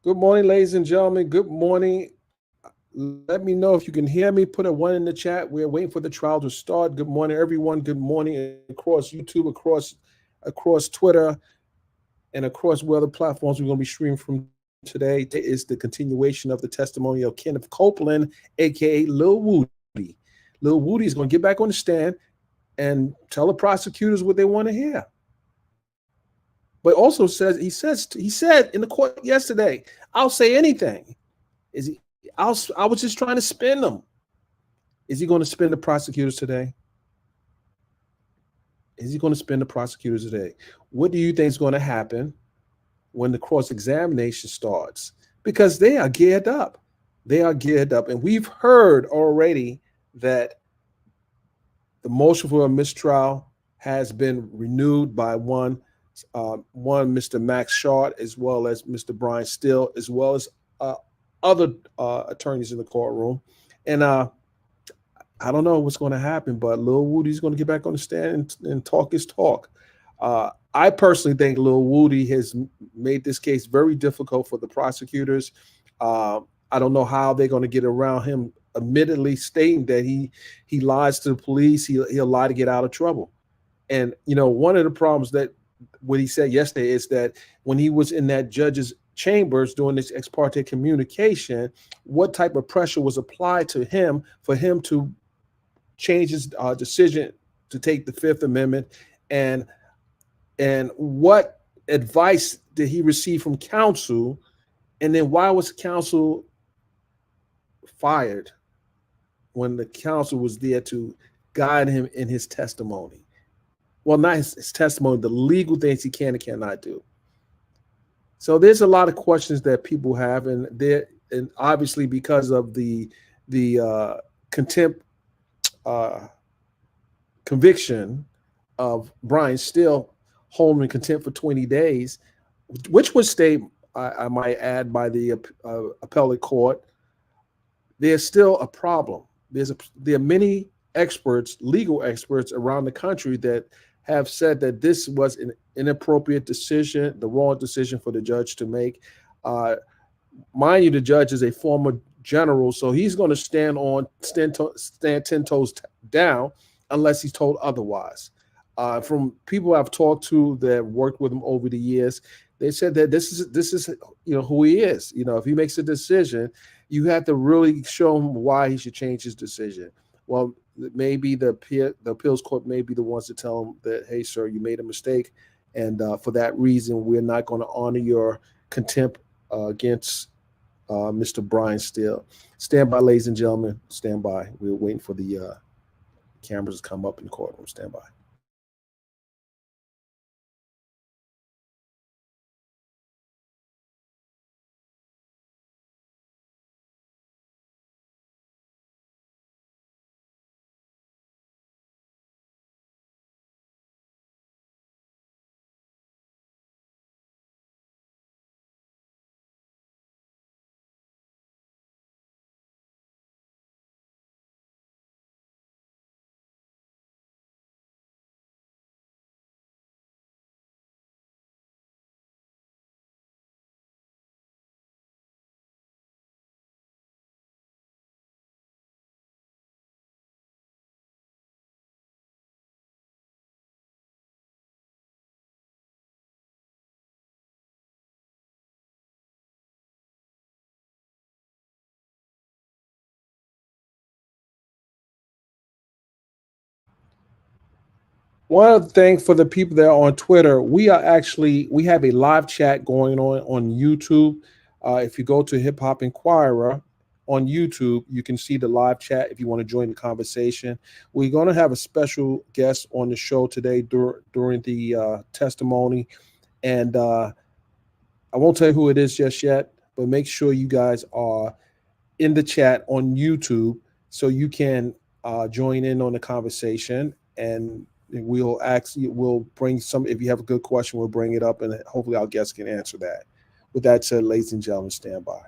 Good morning, ladies and gentlemen. Good morning. Let me know if you can hear me. Put a one in the chat. We're waiting for the trial to start. Good morning, everyone. Good morning across YouTube, across Twitter, and across what other platforms we're going to be streaming from today. Today is the continuation of the testimony of Kenneth Copeland, aka Lil Woody. Lil Woody is going to get back on the stand and tell the prosecutors what they want to hear. But also he said in the court yesterday, "I'll say anything." Is he? I was just trying to spin them. Is he going to spin the prosecutors today? Is he going to spin the prosecutors today? What do you think is going to happen when the cross examination starts? Because they are geared up. They are geared up, and we've heard already that the motion for a mistrial has been renewed by one Mr. Max Short, as well as Mr. Brian Still, as well as other attorneys in the courtroom. And I don't know what's going to happen, but Lil Woody's going to get back on the stand and talk his talk. I personally think Lil Woody has made this case very difficult for the prosecutors. I don't know how they're going to get around him admittedly stating that he lies to the police. He'll lie to get out of trouble. And one of the problems that what he said yesterday is that when he was in that judge's chambers doing this ex parte communication, what type of pressure was applied to him for him to change his decision to take the Fifth Amendment, and what advice did he receive from counsel, and then why was counsel fired when the counsel was there to guide him in his testimony? Well, not his testimony, the legal things he can and cannot do. So there's a lot of questions that people have, and obviously because of the contempt conviction of Brian Still holding in contempt for 20 days, which was stayed, I might add, by the appellate court. There's still a problem. There are many experts, legal experts around the country that have said that this was an inappropriate decision, the wrong decision for the judge to make. Uh, Mind you, the judge is a former general, so he's going to stand 10 toes down unless he's told otherwise. From people I've talked to that worked with him over the years, they said that this is who he is. If he makes a decision, you have to really show him why he should change his decision. Well, maybe the appeals court may be the ones to tell him that, hey, sir, you made a mistake, and for that reason, we're not going to honor your contempt against Mr. Brian Steele. Stand by, ladies and gentlemen. Stand by. We're waiting for the cameras to come up in the courtroom. Stand by. One other thing for the people that are on Twitter, we have a live chat going on YouTube. If you go to Hip Hop Inquirer on YouTube, you can see the live chat if you want to join the conversation. We're going to have a special guest on the show today during the testimony, and I won't tell you who it is just yet, but make sure you guys are in the chat on YouTube so you can join in on the conversation, and we'll bring some. If you have a good question, we'll bring it up, and hopefully our guests can answer that. With that said, ladies and gentlemen, stand by.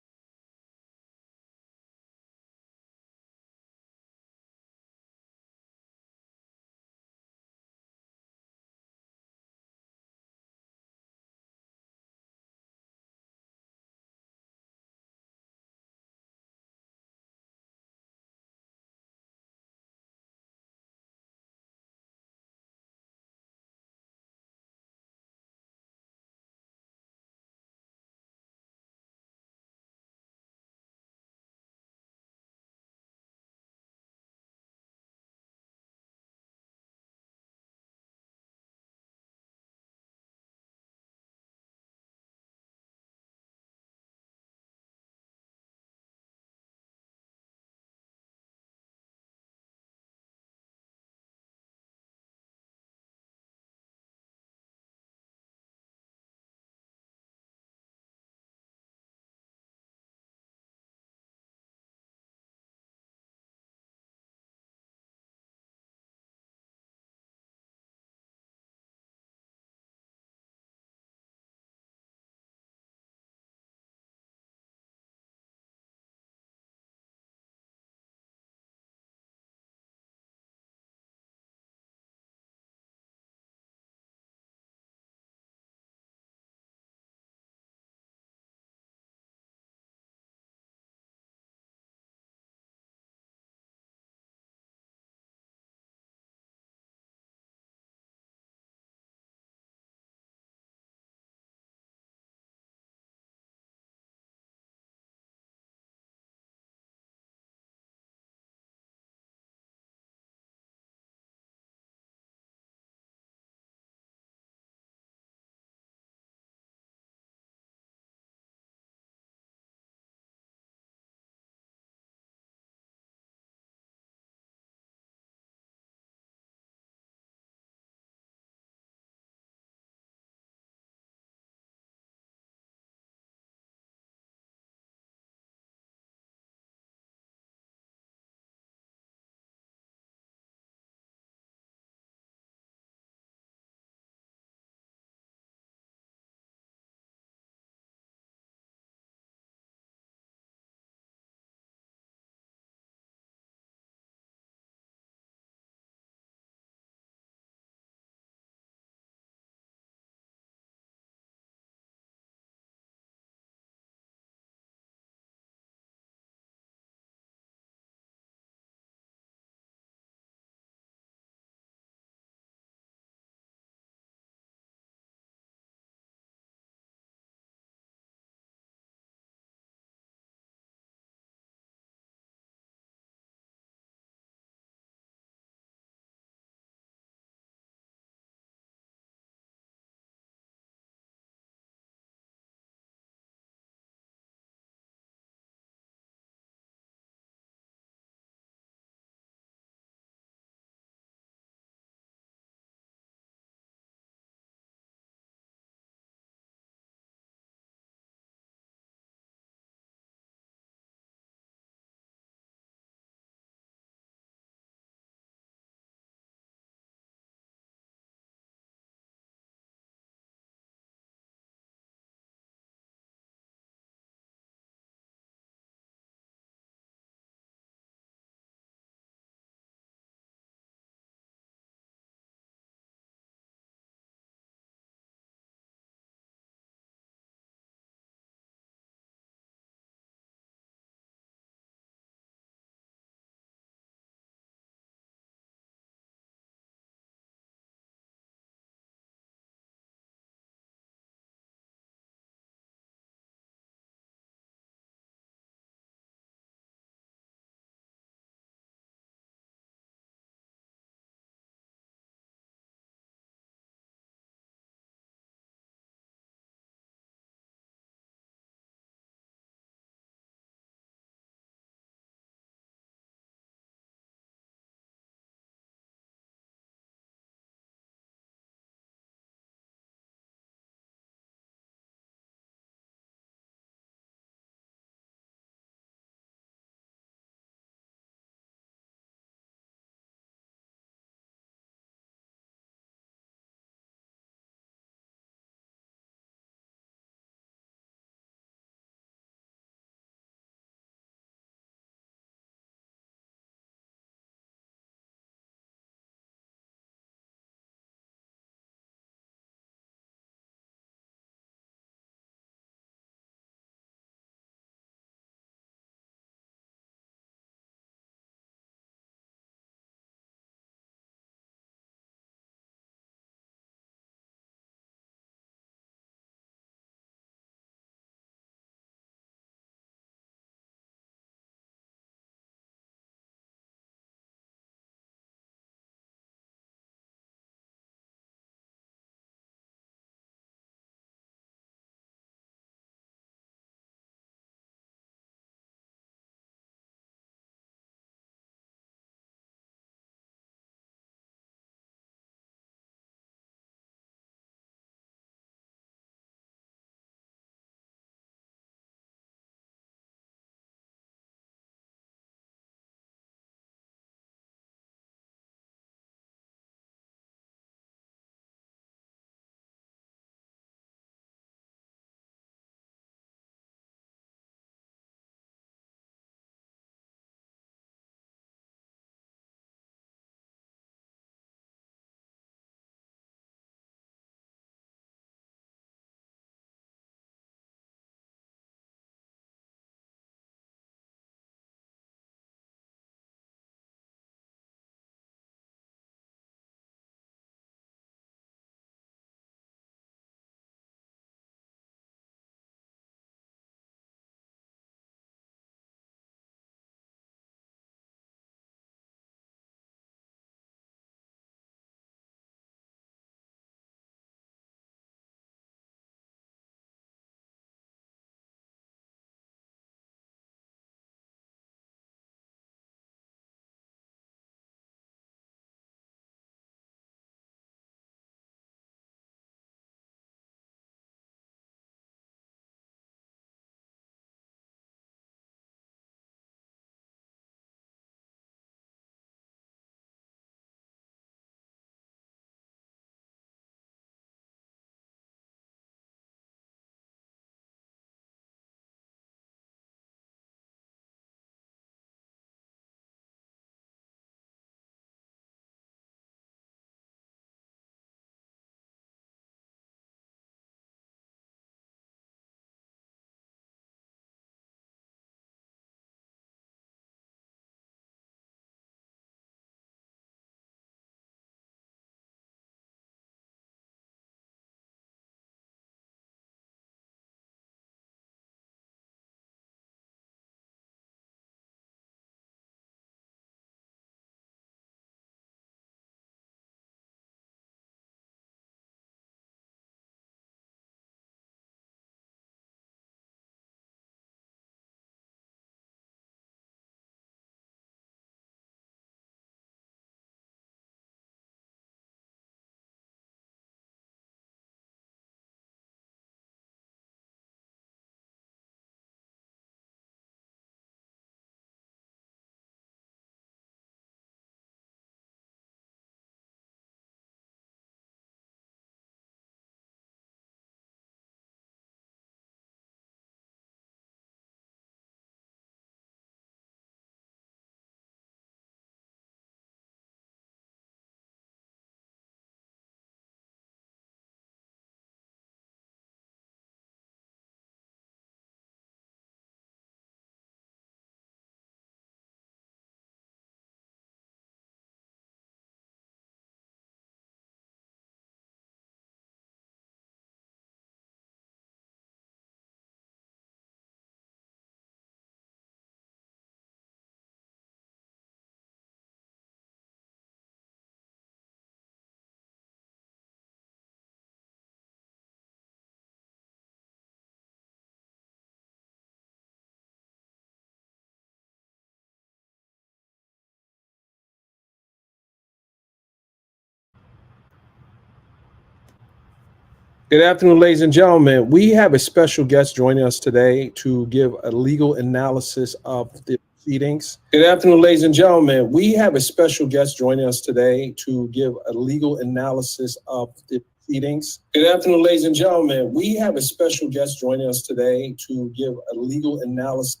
Good afternoon, ladies and gentlemen. We have a special guest joining us today to give a legal analysis of the proceedings. Good afternoon, ladies and gentlemen. We have a special guest joining us today to give a legal analysis of the proceedings. Good afternoon, ladies and gentlemen. We have a special guest joining us today to give a legal analysis.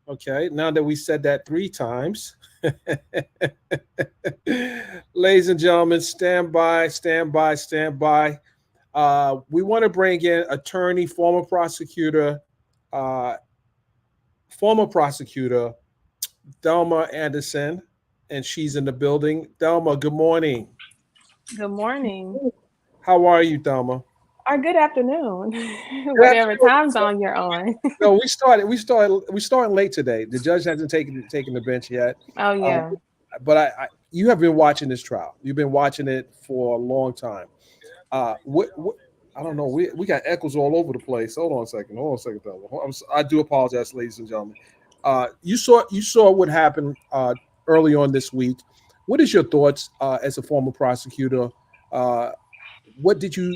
Okay, now that we said that three times, ladies and gentlemen, stand by, stand by, stand by. We want to bring in attorney, uh, former prosecutor Thelma Anderson, and she's in the building. Thelma, good morning. Good morning How are you, Thelma? or good afternoon, Good whatever afternoon. time zone you're on. No, we started late today. The judge hasn't taken the bench yet. Oh, Um, yeah. but you have been watching this trial. You've been watching it for a long time. What I don't know. We got echoes all over the place. Hold on a second. Hold on a second, Thelma. I do apologize, ladies and gentlemen. You saw what happened early on this week. What is your thoughts as a former prosecutor? Uh, what did you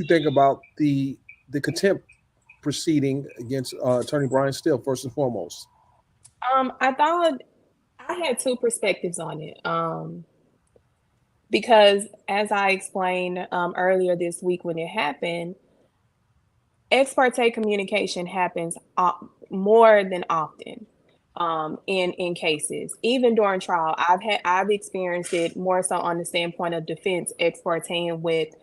think about the contempt proceeding against Attorney Brian Steele first and foremost? I thought I had two perspectives on it. Because as I explained earlier this week when it happened, ex parte communication happens more than often in cases. Even during trial, I've experienced it more so on the standpoint of defense ex parte with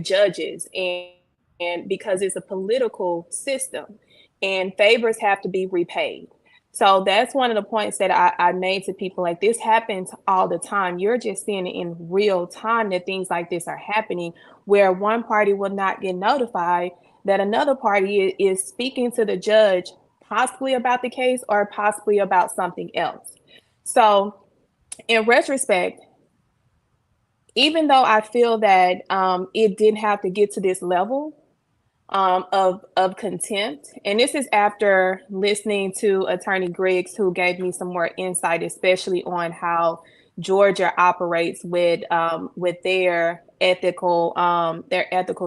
judges, and because it's a political system and favors have to be repaid. So that's one of the points that I made to people. Like, this happens all the time. You're just seeing it in real time that things like this are happening, where one party will not get notified that another party is speaking to the judge, possibly about the case or possibly about something else. So, in retrospect, even though I feel that it didn't have to get to this level of contempt, and this is after listening to Attorney Griggs, who gave me some more insight, especially on how Georgia operates with their ethical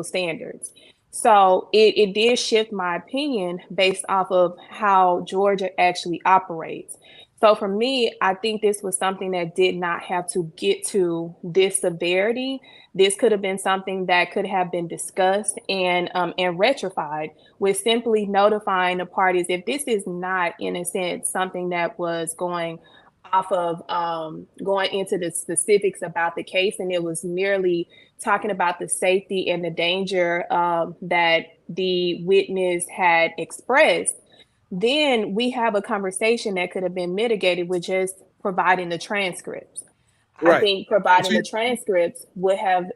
standards. So it did shift my opinion based off of how Georgia actually operates. So for me, I think this was something that did not have to get to this severity. This could have been something that could have been discussed and rectified with simply notifying the parties. If this is not, in a sense, something that was going into the specifics about the case, and it was merely talking about the safety and the danger that the witness had expressed, then we have a conversation that could have been mitigated with just providing the transcripts. I Right. think providing So the transcripts would have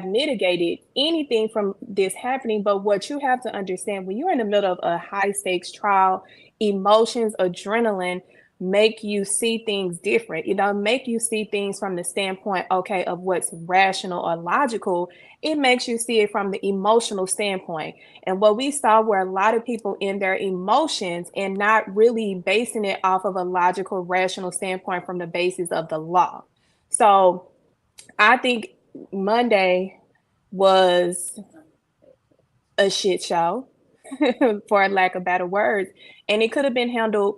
mitigated anything from this happening. But what you have to understand, when you're in the middle of a high stakes trial, emotions, adrenaline make you see things different. Make you see things from the standpoint, okay, of what's rational or logical. It makes you see it from the emotional standpoint. And what we saw were a lot of people in their emotions and not really basing it off of a logical, rational standpoint from the basis of the law. So I think Monday was a shit show, for lack of better words, and it could have been handled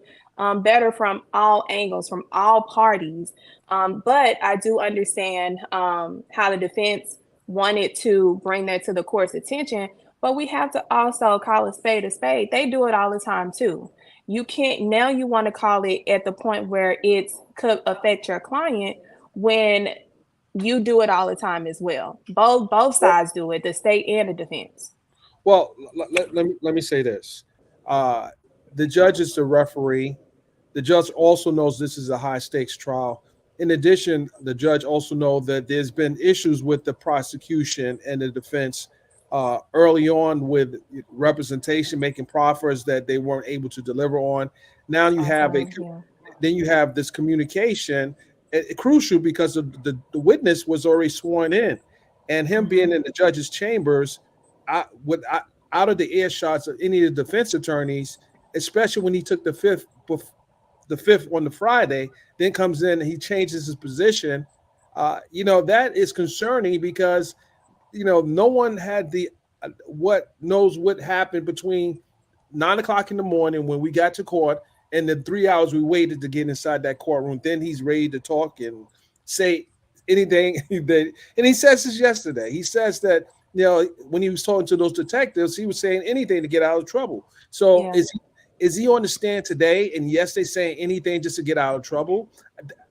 better from all angles, from all parties. But I do understand how the defense wanted to bring that to the court's attention. But we have to also call a spade a spade. They do it all the time too. You can't now. You want to call it at the point where it could affect your client when you do it all the time as well. Both sides do it, the state and the defense. Well, let me say this. Uh, the judge is the referee. The judge also knows this is a high stakes trial. In addition, the judge also knows that there's been issues with the prosecution and the defense early on with representation, making proffers that they weren't able to deliver on. Now you have a Also, yeah. then you have this communication, crucial because the witness was already sworn in, and him Hmm. being in the judge's chambers, out of the earshots of any of the defense attorneys, especially when he took the fifth on the Friday, then comes in and he changes his position. That is concerning because no one had the what knows what happened between 9 o'clock in the morning when we got to court and the 3 hours we waited to get inside that courtroom. Then he's ready to talk and say anything that, and he says this yesterday. He says that when he was talking to those detectives, he was saying anything to get out of trouble. So Yeah. is he on the stand today? And yes, they saying anything just to get out of trouble.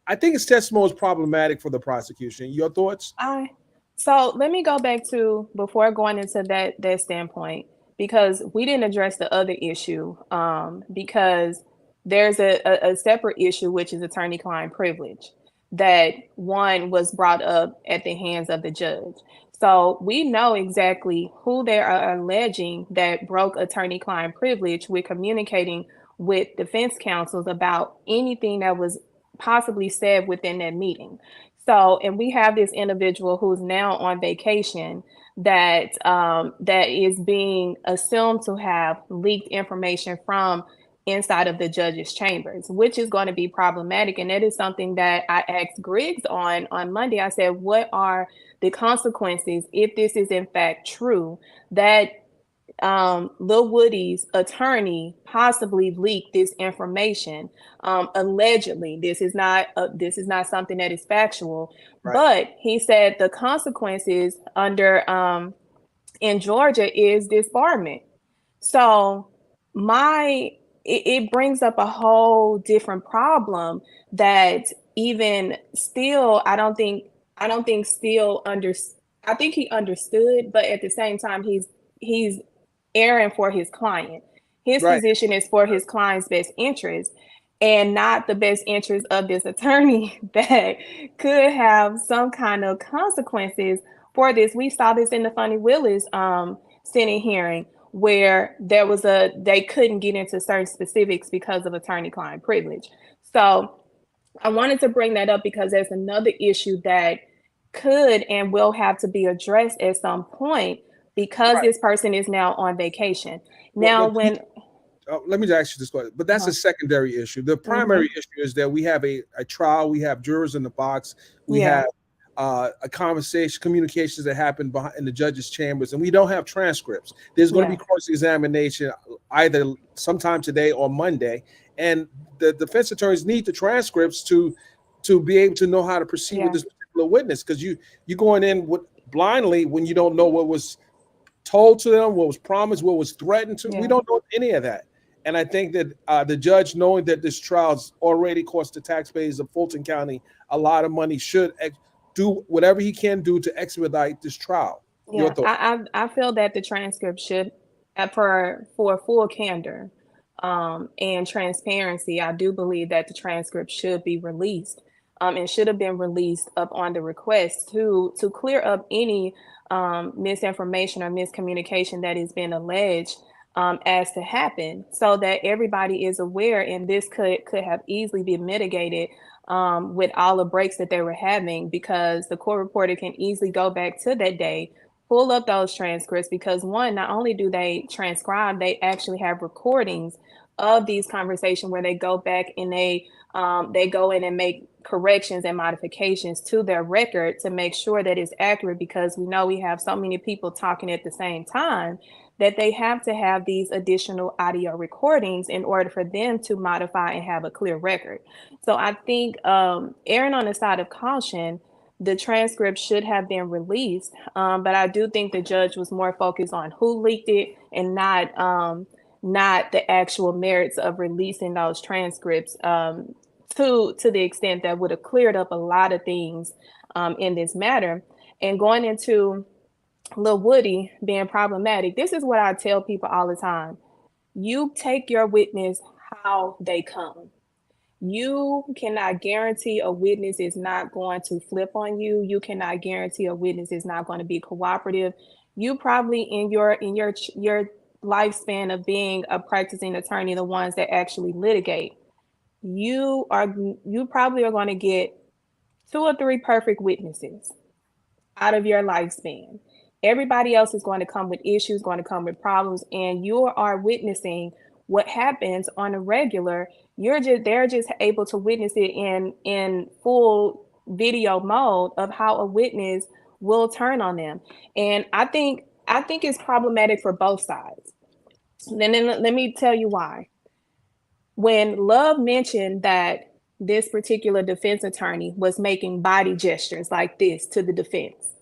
I think his testimony is problematic for the prosecution. Your thoughts? So let me go back to before going into that standpoint, because we didn't address the other issue, because there's a separate issue, which is attorney-client privilege, that one was brought up at the hands of the judge. So we know exactly who they are alleging that broke attorney-client privilege with communicating with defense counsels about anything that was possibly said within that meeting. So, and we have this individual who's now on vacation that is being assumed to have leaked information from inside of the judge's chambers, which is going to be problematic. And that is something that I asked Griggs on Monday. I said, what are the consequences if this is in fact true that Lil Woody's attorney possibly leaked this information? Allegedly, this is not something that is factual, Right. but he said the consequences under in Georgia is disbarment. So it brings up a whole different problem that even still I don't think still under I think he understood, but at the same time he's erring for his client. His Right. position is for his client's best interest and not the best interest of this attorney that could have some kind of consequences for this. We saw this in the Funny Willis Senate hearing where they couldn't get into certain specifics because of attorney-client privilege. So I wanted to bring that up because there's another issue that could and will have to be addressed at some point because Right. this person is now on vacation. Well, Now, when let me ask you this question, but that's a uh secondary issue. The hmm primary issue is that we have a trial, we have jurors in the box, we yeah, have a conversation, communications that happen behind in the judge's chambers, and we don't have transcripts. There's going to be yeah, cross examination either sometime today or Monday, and the defense attorneys need the transcripts to be able to know how to proceed with yeah, this particular witness because you're going in with blindly when you don't know what was told to them, what was promised, what was threatened to. We yeah. don't know any of that. And I think that the judge, knowing that this trial's already cost the taxpayers of Fulton County a lot of money, should do whatever he can do to expedite this trial. Your Yeah, thought? I feel that the transcript should, for full candor, and transparency, I do believe that the transcript should be released, and should have been released up on the request to clear up any misinformation or miscommunication that has been alleged as to happen, so that everybody is aware, and this could have easily been mitigated with all the breaks that they were having, because the court reporter can easily go back to that day, pull up those transcripts, because one, not only do they transcribe, they actually have recordings of these conversations where they go back and they go in and make corrections and modifications to their record to make sure that it's accurate, because we know we have so many people talking at the same time that they have to have these additional audio recordings in order for them to modify and have a clear record. So I think erring on the side of caution, the transcript should have been released, but I do think the judge was more focused on who leaked it and not the actual merits of releasing those transcripts, to the extent that would have cleared up a lot of things in this matter. And going into Lil Woody being problematic, this is what I tell people all the time: you take your witness how they come. You cannot guarantee a witness is not going to flip on you. You cannot guarantee a witness is not going to be cooperative. You probably in your lifespan of being a practicing attorney, the ones that actually litigate, you probably are going to get two or three perfect witnesses out of your lifespan. Everybody else is going to come with issues, going to come with problems, and you are witnessing what happens on a regular. They're just able to witness it in full video mode of how a witness will turn on them. And I think it's problematic for both sides. Then let me tell you why. When Love mentioned that this particular defense attorney was making body gestures like this to the defense,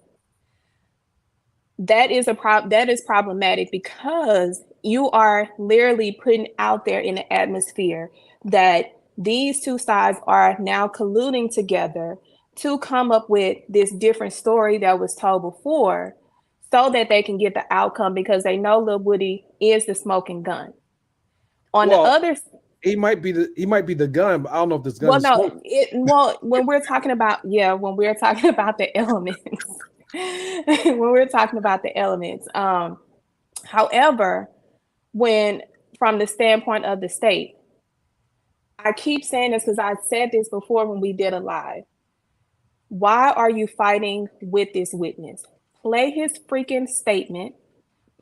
that is problematic because you are literally putting out there in the atmosphere that these two sides are now colluding together to come up with this different story that was told before so that they can get the outcome because they know Lil Woody is the smoking gun. On the Well, other, he might be the gun, but I don't know if this gun well, is smoke. no, well, when we're talking about, yeah, when we're talking about the elements, when we're talking about the elements, however, when from the standpoint of the state, I keep saying this because I said this before when we did a live. Why are you fighting with this witness? Play his freaking statement,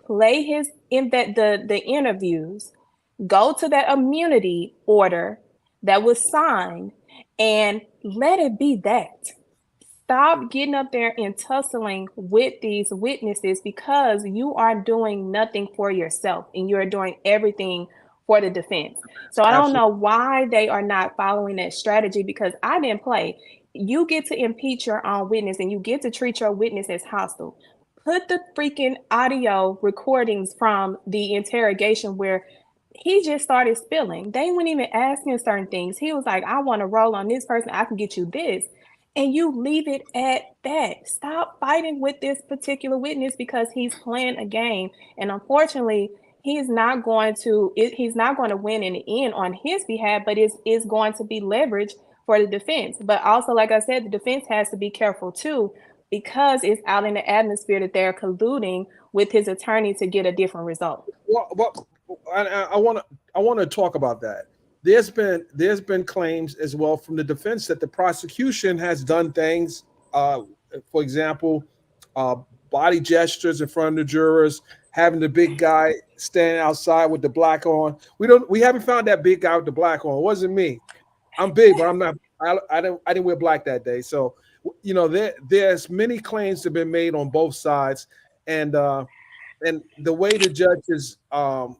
play his in that the interviews, go to that immunity order that was signed, and let it be that. Stop getting up there and tussling with these witnesses because you are doing nothing for yourself and you're doing everything for the defense. So I don't Absolutely. know why they are not following that strategy because I didn't play. You get to impeach your own witness and you get to treat your witness as hostile. Put the freaking audio recordings from the interrogation where he just started spilling. They weren't even asking certain things. He was like, I want to roll on this person. I can get you this, and you leave it at that. Stop fighting with this particular witness because he's playing a game, and unfortunately, he's not going to. He's not going to win in the end on his behalf, but it's going to be leverage for the defense. But also, like I said, the defense has to be careful too because it's out in the atmosphere that they're colluding with his attorney to get a different result. Well, I want to talk about that. There's been claims as well from the defense that the prosecution has done things, uh, for example, uh, body gestures in front of the jurors, having the big guy standing outside with the black on. We haven't found that big guy with the black on. It wasn't me. I'm big, but I'm not. I didn't wear black that day. So there's many claims that have been made on both sides, and the way the judges I'll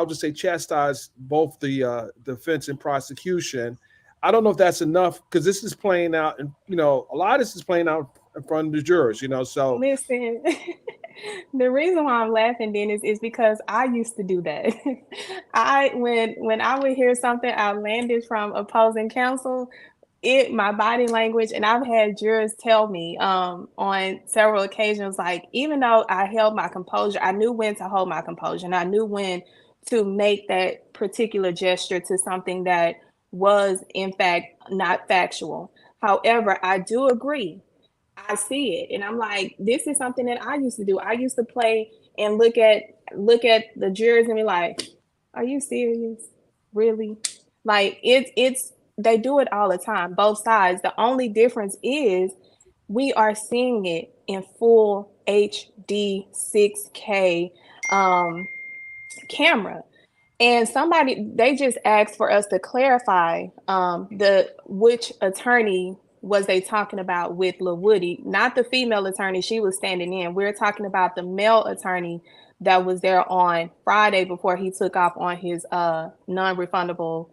just say chastise both the defense and prosecution. I don't know if that's enough because this is playing out, and a lot of this is playing out in front of the jurors. So Listen, the reason why I'm laughing, Dennis, is because I used to do that. When I would hear something outlandish from opposing counsel, my body language, and I've had jurors tell me on several occasions, like even though I held my composure, I knew when to hold my composure, and I knew when to make that particular gesture to something that was in fact not factual. However, I do agree I see it, and I'm like, this is something that I used to do. I used to play and look at the jurors and be like, "Are you serious? Really?" Like it's they do it all the time, both sides. The only difference is we are seeing it in full HD 6K um, camera. And somebody they just asked for us to clarify the which attorney was they talking about with Lil Woody, not the female attorney she was standing in. We're talking about the male attorney that was there on Friday before he took off on his non-refundable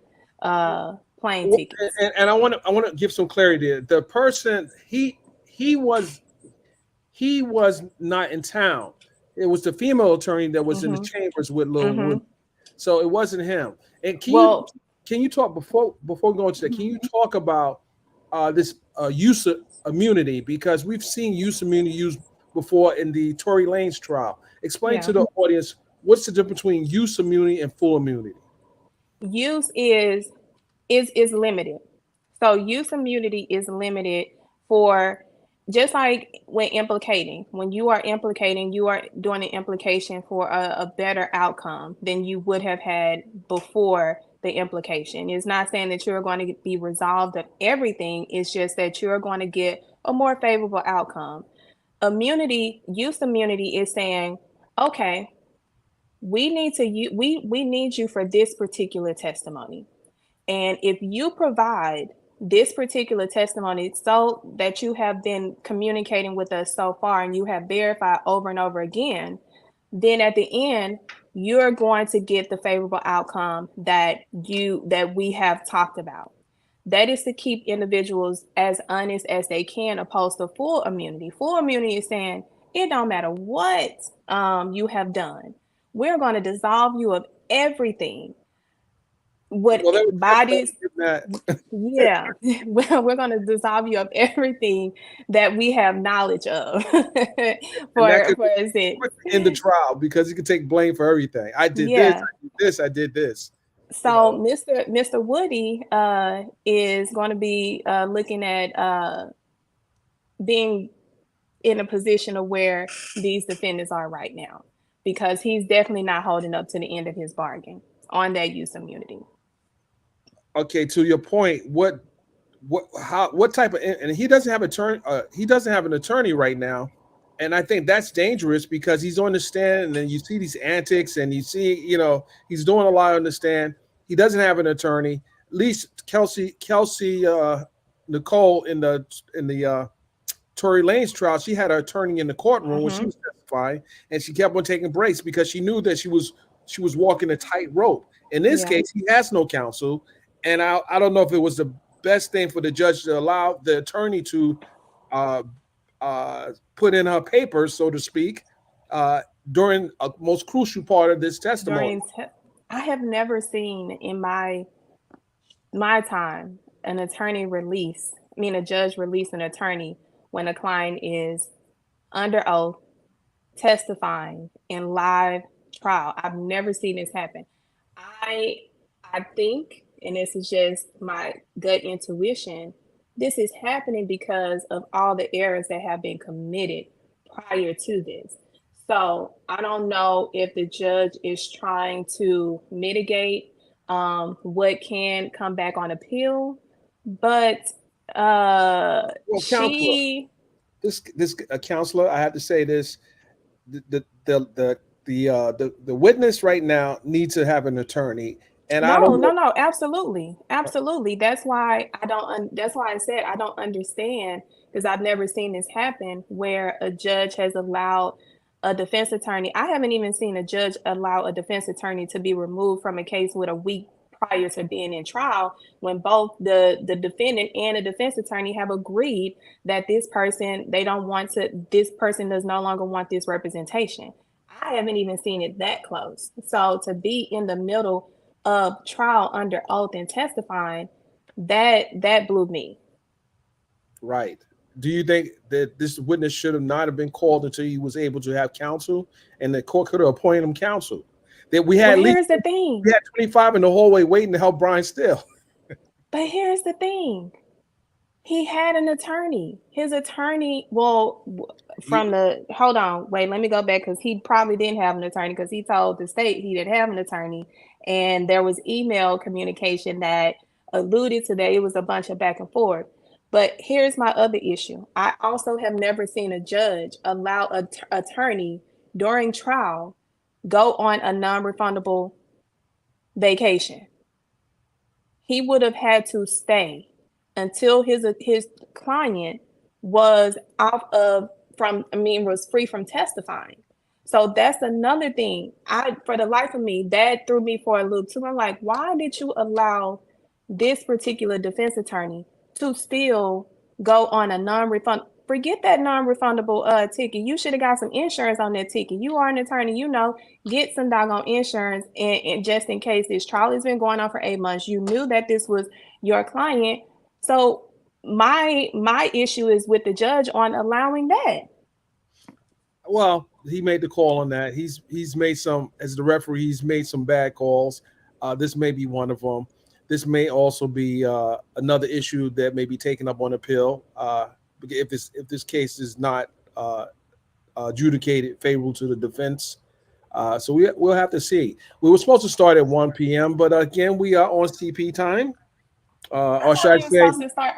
plane tickets. and I want to give some clarity. The person he was he was not in town. It was the female attorney that was in the Mm-hmm. chambers with Lil Woody. Mm-hmm. So it wasn't him. And Well, can you talk before going to that? Can you talk about this use of immunity because we've seen use immunity used before in the Tory Lanez trial. Explain yeah. to the audience what's the difference between use immunity and full immunity. Use is limited. So use immunity is limited for just like when implicating. When you are implicating, you are doing an implication for a better outcome than you would have had before the implication. It's not saying that you're going to be resolved of everything. It's just that you're going to get a more favorable outcome. Use immunity is saying, okay, we need you for this particular testimony. And if you provide this particular testimony, so that you have been communicating with us so far and you have verified over and over again, then at the end, you're going to get the favorable outcome that we have talked about. That is to keep individuals as honest as they can, opposed to full immunity. Full immunity is saying it don't matter what you have done. We're going to dissolve you of everything. What Well, there was bodies, that, yeah, we're going to dissolve you of everything that we have knowledge of. and that could For instance, in the trial because you can take blame for everything. I did this, yeah. I did this, I did this. You So know, Mr. Woody is going to be looking at being in a position of where these defendants are right now, because he's definitely not holding up to the end of his bargain on that use immunity. okay, to your point, what type of, and he doesn't have he doesn't have an attorney right now, and I think that's dangerous because he's on the stand and then you see these antics and you see, he's doing a lot on the stand. He doesn't have an attorney. At least Kelsey Nicole in the Tory Lane's trial, she had her attorney in the courtroom when she was testifying, and she kept on taking breaks because she knew that she was walking a tight rope. In this Yeah. case, he has no counsel, and I don't know if it was the best thing for the judge to allow the attorney to put in her papers, so to speak, during a most crucial part of this testimony. I have never seen in my time an attorney release, I mean a judge release an attorney when a client is under oath testifying in live trial. I've never seen this happen. I I think, and this is just my gut intuition, this is happening because of all the errors that have been committed prior to this. So I don't know if the judge is trying to mitigate what can come back on appeal, but Well, counselor, she this counselor, I have to say this: the witness right now needs to have an attorney, and I don't know. no, absolutely, absolutely. That's why I don't. That's why I said I don't understand, because I've never seen this happen where a judge has allowed a defense attorney. I haven't even seen a judge allow a defense attorney to be removed from a case with a week prior to being in trial, when both the defendant and the defense attorney have agreed that this person, they don't want to. This person does no longer want this representation. I haven't even seen it that close. So to be in the middle of trial under oath and testifying, that blew me. Right. Do you think that this witness should have not have been called until he was able to have counsel, and the court could have appointed him counsel? That we had Well, at least here's the thing. we had 25 in the hallway waiting to help Brian Still. But here's the thing. He had an attorney. His attorney, well, hold on, wait, let me go back, because he probably didn't have an attorney, because he told the state he didn't have an attorney. And there was email communication that alluded to that. It was a bunch of back and forth. But here's my other issue. I also have never seen a judge allow an attorney during trial go on a non-refundable vacation. He would have had to stay until his client was out of was free from testifying. So that's another thing. For the life of me, that threw me for a loop too. I'm like, why did you allow this particular defense attorney to still go on a non-refund? Forget that non-refundable ticket. You should have got some insurance on that ticket. You are an attorney, get some doggone insurance, and just in case this trial has been going on for 8 months, you knew that this was your client. So my issue is with the judge on allowing that. Well, he made the call on that. He's made some, as the referee, he's made some bad calls. This may be one of them. This may also be another issue that may be taken up on appeal. If this case is not adjudicated favorable to the defense. So we'll have to see. We were supposed to start at 1 p.m., but again, we are on CP time. Or should I say? Supposed to start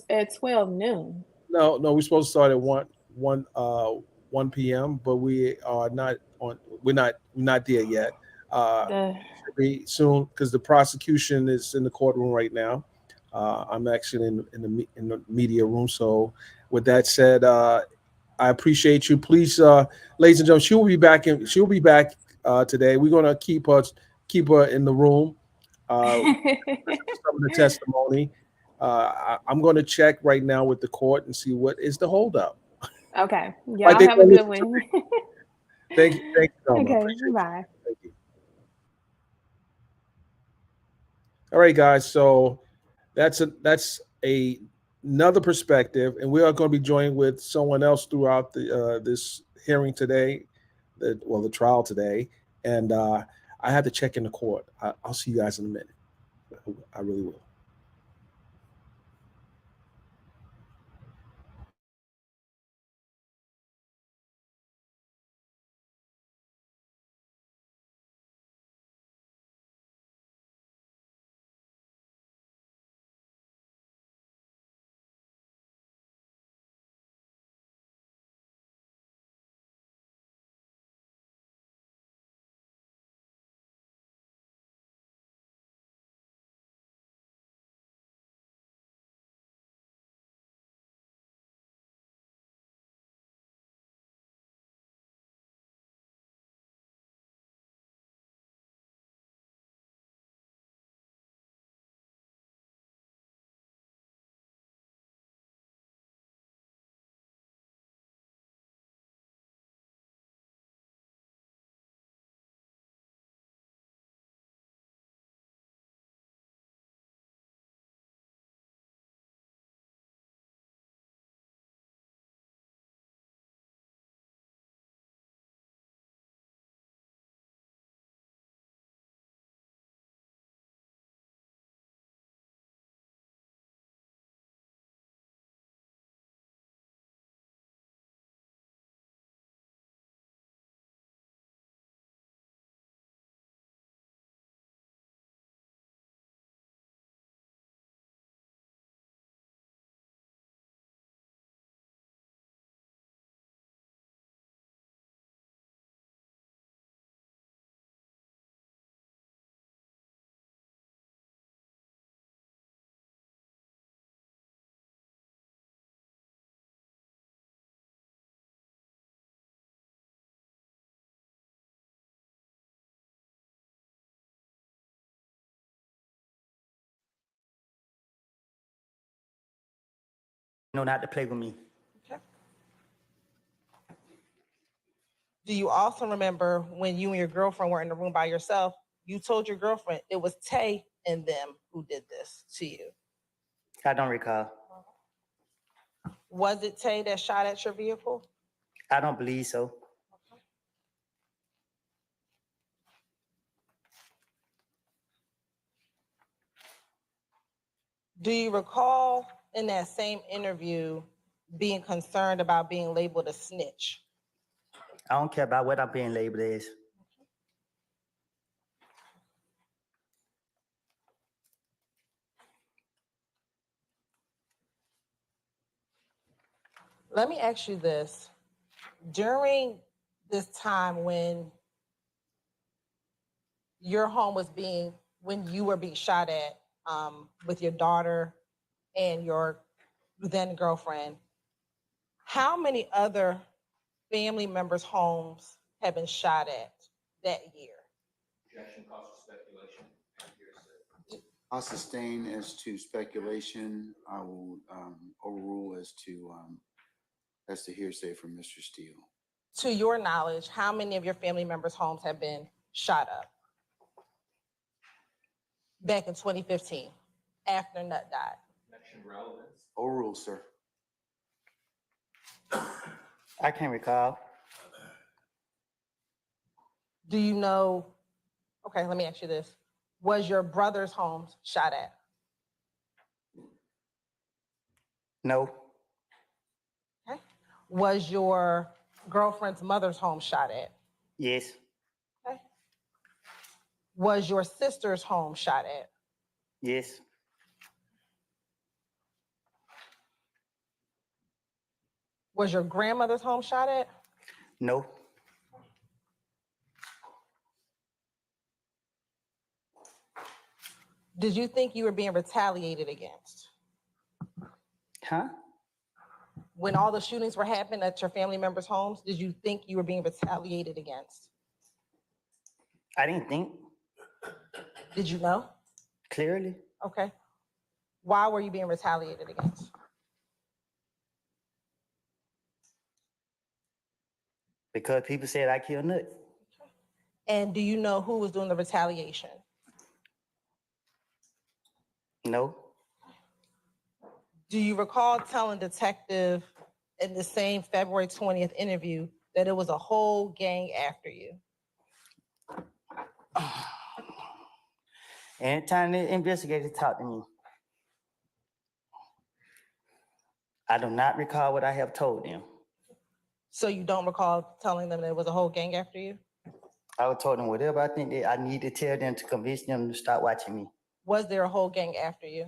at 12 noon. No, we're supposed to start at 1 p.m., but we are not on. We're not there yet. Should be soon, because the prosecution is in the courtroom right now. I'm actually in the media room. So, with that said, I appreciate you. Please, ladies and gentlemen, she will be back. She'll be back today. We're gonna keep her in the room. Some of the testimony. I'm going to check right now with the court and see what is the holdup. Okay. Right, Y'all they have a gonna good listen to one. me. Thank you, Norma. I Okay. appreciate you. Bye. All right, guys. So that's another perspective, and we are going to be joined with someone else throughout the this hearing today, the trial today, and I had to check in the court. I'll see you guys in a minute. I really will. know not to play with me. Okay. Do you also remember when you and your girlfriend were in the room by yourself? You told your girlfriend it was Tay and them who did this to you. I don't recall. Was it Tay that shot at your vehicle? I don't believe so. Do you recall in that same interview being concerned about being labeled a snitch? I don't care about what I'm being labeled as. Let me ask you this. During this time when your home was when you were being shot at with your daughter and your then girlfriend, how many other family members' homes have been shot at that year? Objection calls for speculation and hearsay. I'll sustain as to speculation. I will overrule as to hearsay from Mr. Steele. To your knowledge, how many of your family members' homes have been shot up back in 2015 after Nut died? Objection relevance. Overrule, sir. I can't recall. Do you know? Okay, let me ask you this. Was your brother's home shot at? No. Okay. Was your girlfriend's mother's home shot at? Yes. Okay. Was your sister's home shot at? Yes. Was your grandmother's home shot at? No. Did you think you were being retaliated against? Huh? When all the shootings were happening at your family members' homes, did you think you were being retaliated against? I didn't think Did you know? clearly. Okay. Why were you being retaliated against? Because people said I killed Nut. And do you know who was doing the retaliation? No. Do you recall telling detective in the same February 20th interview that it was a whole gang after you? Anytime the investigators talk to me, I do not recall what I have told them. So you don't recall telling them there was a whole gang after you? I would told them whatever I think that I need to tell them to convince them to stop watching me. Was there a whole gang after you?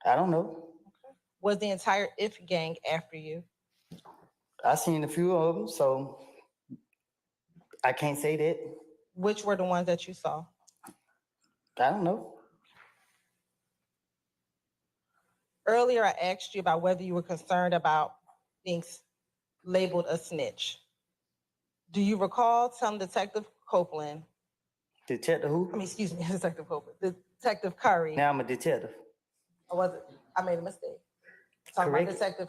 I don't know. Was the entire IF gang after you? I seen a few of them, so I can't say that. Which were the ones that you saw? I don't know. Earlier, I asked you about whether you were concerned about being labeled a snitch. Do you recall telling Detective Copeland, Detective who? excuse me, Detective Copeland, Detective Curry, Now I'm a detective. I made a mistake. Talking Correct. about Detective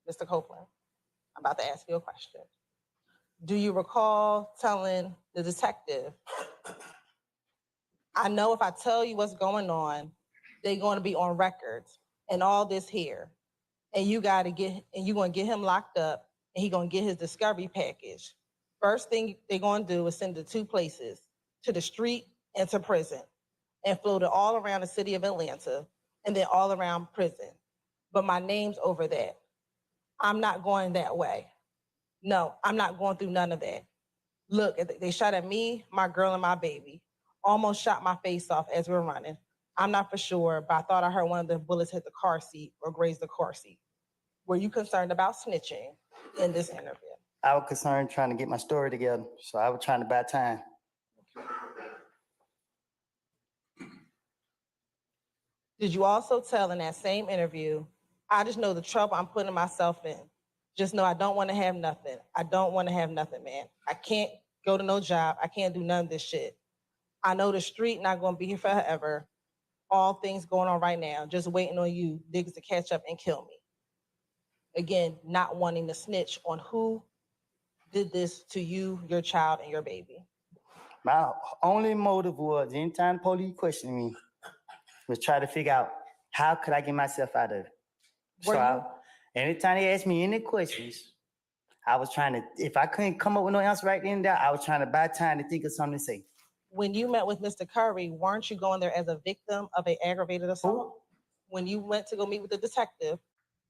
Mr. Copeland. I'm about to ask you a question. Do you recall telling the detective, I know if I tell you what's going on, they're going to be on record and all this here, and you're going to get him locked up, and he's going to get his discovery package. First thing they're going to do is send it to two places, to the street and to prison, and float it all around the city of Atlanta, and then all around prison. But my name's over that. I'm not going that way. No, I'm not going through none of that. Look, they shot at me, my girl, and my baby. Almost shot my face off as we were running. I'm not for sure, but I thought I heard one of the bullets hit the car seat or graze the car seat. Were you concerned about snitching in this interview? I was concerned trying to get my story together, so I was trying to buy time. Did you also tell in that same interview, I just know the trouble I'm putting myself in. Just know I don't want to have nothing. I don't want to have nothing, man. I can't go to no job. I can't do none of this shit. I know the street not going to be here forever. All things going on right now, just waiting on you niggas to catch up and kill me. Again, not wanting to snitch on who did this to you, your child, and your baby. My only motive was anytime the police questioned me was try to figure out how could I get myself out of it. Anytime they asked me any questions, I was trying to, if I couldn't come up with no answer right then and there, I was trying to buy time to think of something to say. When you met with Mr. Curry, weren't you going there as a victim of an aggravated assault? Who? When you went to go meet with the detective,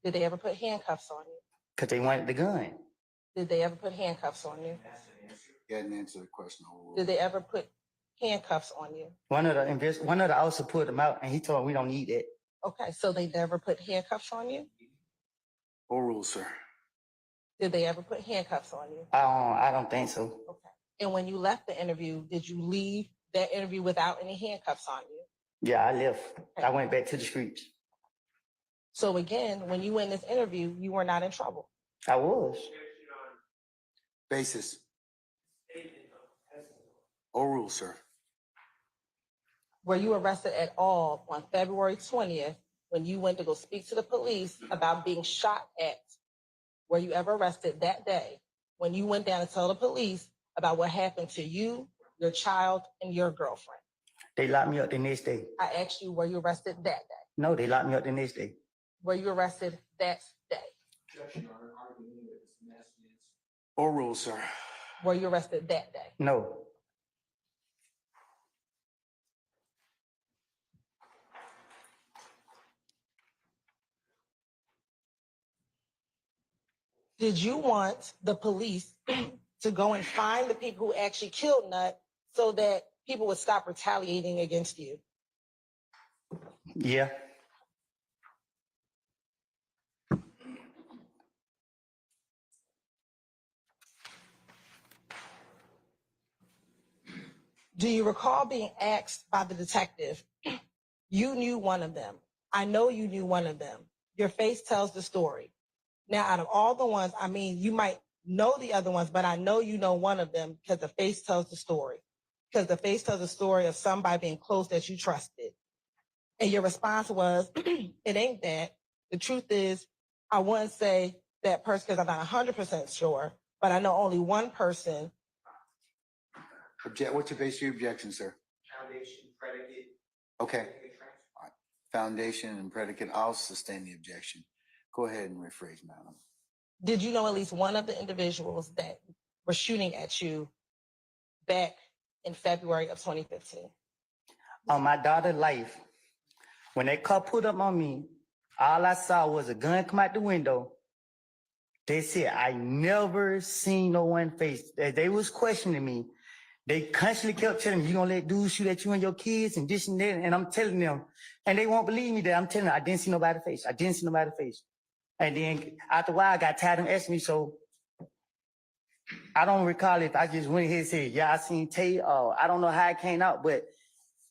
did they ever put handcuffs on you? Because they wanted the gun. Did they ever put handcuffs on you? You hadn't answered the question. Did they ever put handcuffs on you? One of the officers put them out, and he told me we don't need that. Okay, so they never put handcuffs on you? Overruled, sir. Did they ever put handcuffs on you? I don't think so. Okay. And when you left the interview, did you leave that interview without any handcuffs on you? Yeah, I left. I went back to the streets. So again, when you went in this interview, you were not in trouble. I was. Basis. Overruled, sir. Were you arrested at all on February 20th when you went to go speak to the police about being shot at? Were you ever arrested that day when you went down to tell the police about what happened to you, your child, and your girlfriend? They locked me up the next day. I asked you, were you arrested that day? No, they locked me up the next day. Were you arrested that day? Overruled, sir. Were you arrested that day? No. Did you want the police to go and find the people who actually killed Nut so that people would stop retaliating against you? Yeah. Do you recall being asked by the detective, you knew one of them. I know you knew one of them. Your face tells the story. Now, out of all the ones, I mean, you might know the other ones, but I know you know one of them because the face tells the story. Because the face tells the story of somebody being close that you trusted. And your response was, it ain't that. The truth is, I wouldn't say that person because I'm not 100% sure, but I know only one person. What's your base of your objection, sir? Foundation, predicate. Okay. predicate transfer. All right. Foundation and predicate. I'll sustain the objection. Go ahead and rephrase, madam. Did you know at least one of the individuals that were shooting at you back in February of 2015? On my daughter's life, when that car pulled up on me, all I saw was a gun come out the window. They said, I never seen no one face. They was questioning me. They constantly kept telling me, you gonna let dudes shoot at you and your kids and this and that. And I'm telling them, and they won't believe me that I'm telling them, I didn't see nobody's face. I didn't see nobody's face. And then after a while, I got tired of them asking me, so I don't recall if I just went ahead and said, yeah, I seen Tay. I don't know how it came out, but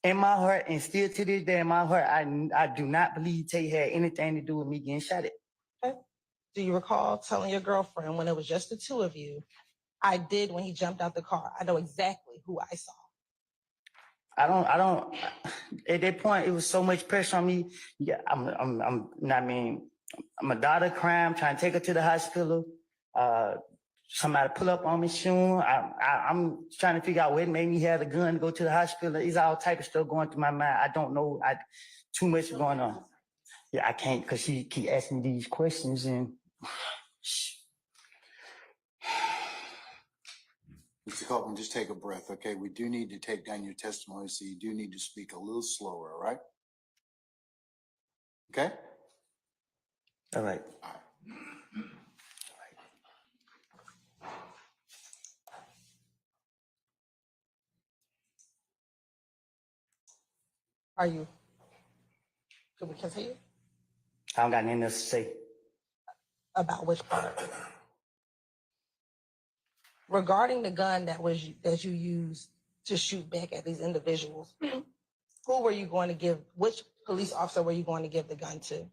in my heart, and still to this day in my heart, I do not believe Tay had anything to do with me getting shot at. Okay. Do you recall telling your girlfriend when it was just the two of you, I did when he jumped out the car? I know exactly who I saw. I don't, at that point, it was so much pressure on me. Yeah, I'm a daughter crying, trying to take her to the hospital. Somebody pull up on me soon. I'm trying to figure out what made me have the gun to go to the hospital. It's all type of stuff going through my mind. I don't know. Too much going on. Yeah, I can't because she keep asking me these questions and. Mr. Copeland, just take a breath, okay? We do need to take down your testimony, so you do need to speak a little slower, all right? Okay? All right. All right. Are you? Can we continue? I don't got nothing else to say. About which part? Regarding the gun that you used to shoot back at these individuals, who were you going to give? Which police officer were you going to give the gun to?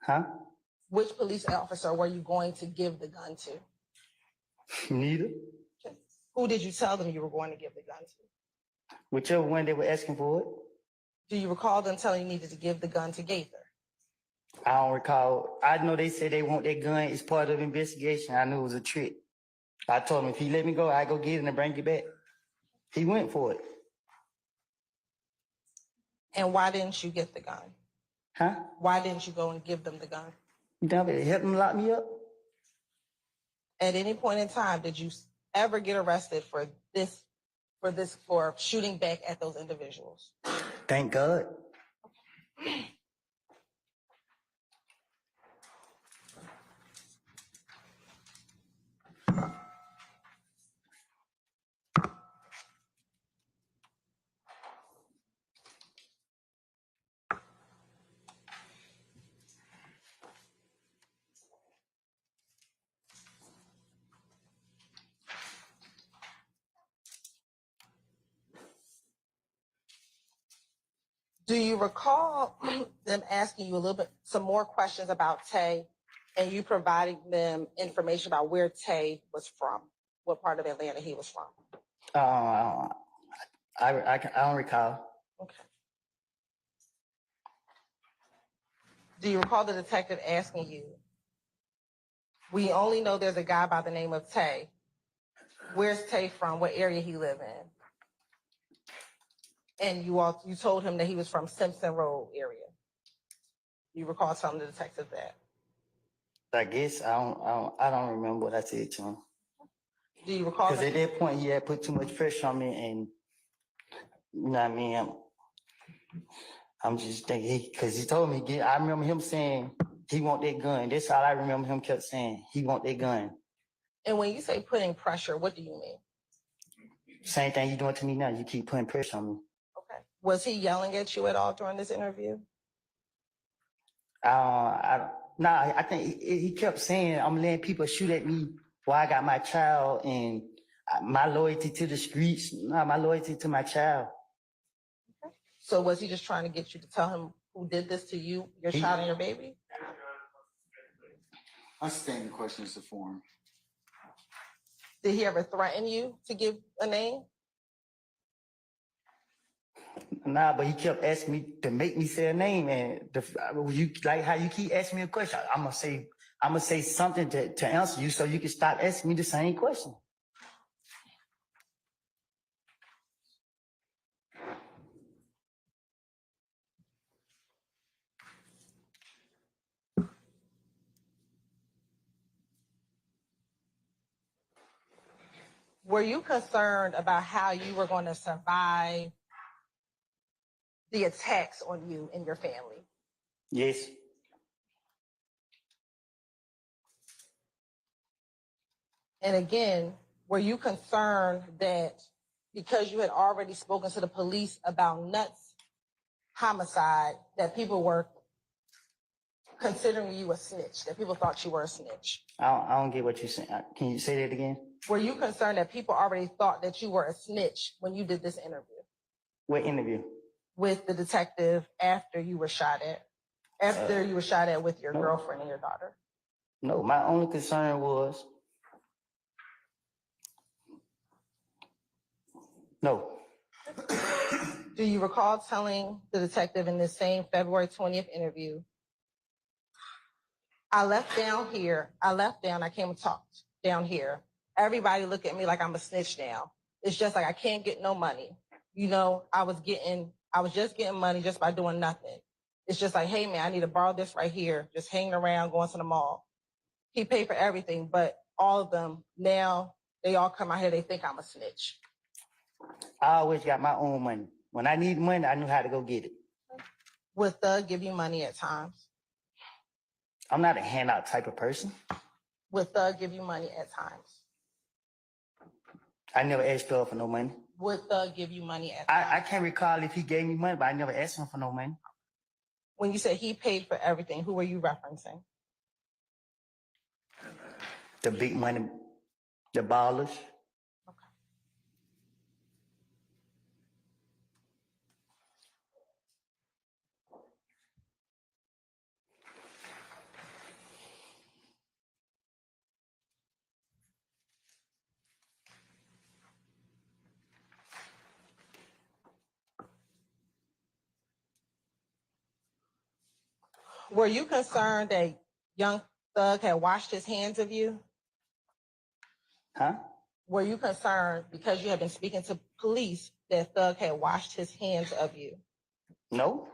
Huh? Which police officer were you going to give the gun to? Neither. Okay. Who did you tell them you were going to give the gun to? Whichever one they were asking for it. Do you recall them telling you needed to give the gun to Gaither? I don't recall. I know they said they want that gun. It's part of the investigation. I knew it was a trick. I told him if he let me go, I go get it and bring it back. He went for it. And why didn't you get the gun? Huh? Why didn't you go and give them the gun? You know, it helped him lock me up. At any point in time, did you ever get arrested for shooting back at those individuals? Thank God. Do you recall them asking you some more questions about Tay, and you providing them information about where Tay was from, what part of Atlanta he was from? I don't recall. Okay. Do you recall the detective asking you, we only know there's a guy by the name of Tay. Where's Tay from? What area he live in? And you told him that he was from Simpson Road area. You recall telling the detective that? I guess I don't remember what I said to him. Do you recall? Because at that point he had put too much pressure on me, and you know what I mean. I'm just thinking because he told me. I remember him saying he want that gun. That's all I remember him kept saying. He want that gun. And when you say putting pressure, what do you mean? Same thing you doing to me now. You keep putting pressure on me. Okay. Was he yelling at you at all during this interview? I think he kept saying, I'm letting people shoot at me while I got my child. And My loyalty to the streets, not my loyalty to my child. So was he just trying to get you to tell him who did this to you, your child and your baby? I stand the questions to form. Did he ever threaten you to give a name? Nah, but he kept asking me to make me say a name, and you like how you keep asking me a question. I'm gonna say something to answer you, so you can stop asking me the same question. Were you concerned about how you were going to survive the attacks on you and your family? Yes. And again, were you concerned that because you had already spoken to the police about Nuts' homicide, that people were considering you a snitch, that people thought you were a snitch? I don't get what you're saying. Can you say that again? Were you concerned that people already thought that you were a snitch when you did this interview What interview? with the detective after you were shot at? After you were shot at with your No. girlfriend and your daughter? No, my only concern was no. Do you recall telling the detective in this same February 20th interview, I left down here, I came and talked down here. Everybody look at me like I'm a snitch now. It's just like I can't get no money. You know, I was just getting money just by doing nothing. It's just like, hey man, I need to borrow this right here, just hanging around, going to the mall. He paid for everything, but all of them, now they all come out here, they think I'm a snitch. I always got my own money. When I need money, I knew how to go get it. Would Thug give you money at times? I'm not a handout type of person. Would Thug give you money at times? I never asked Thug for no money. Would Thug give you money at times? I can't recall if he gave me money, but I never asked him for no money. When you said he paid for everything, who were you referencing? The big money, the ballers. Were you concerned that young Thug had washed his hands of you? Huh? Were you concerned because you had been speaking to police that Thug had washed his hands of you? No,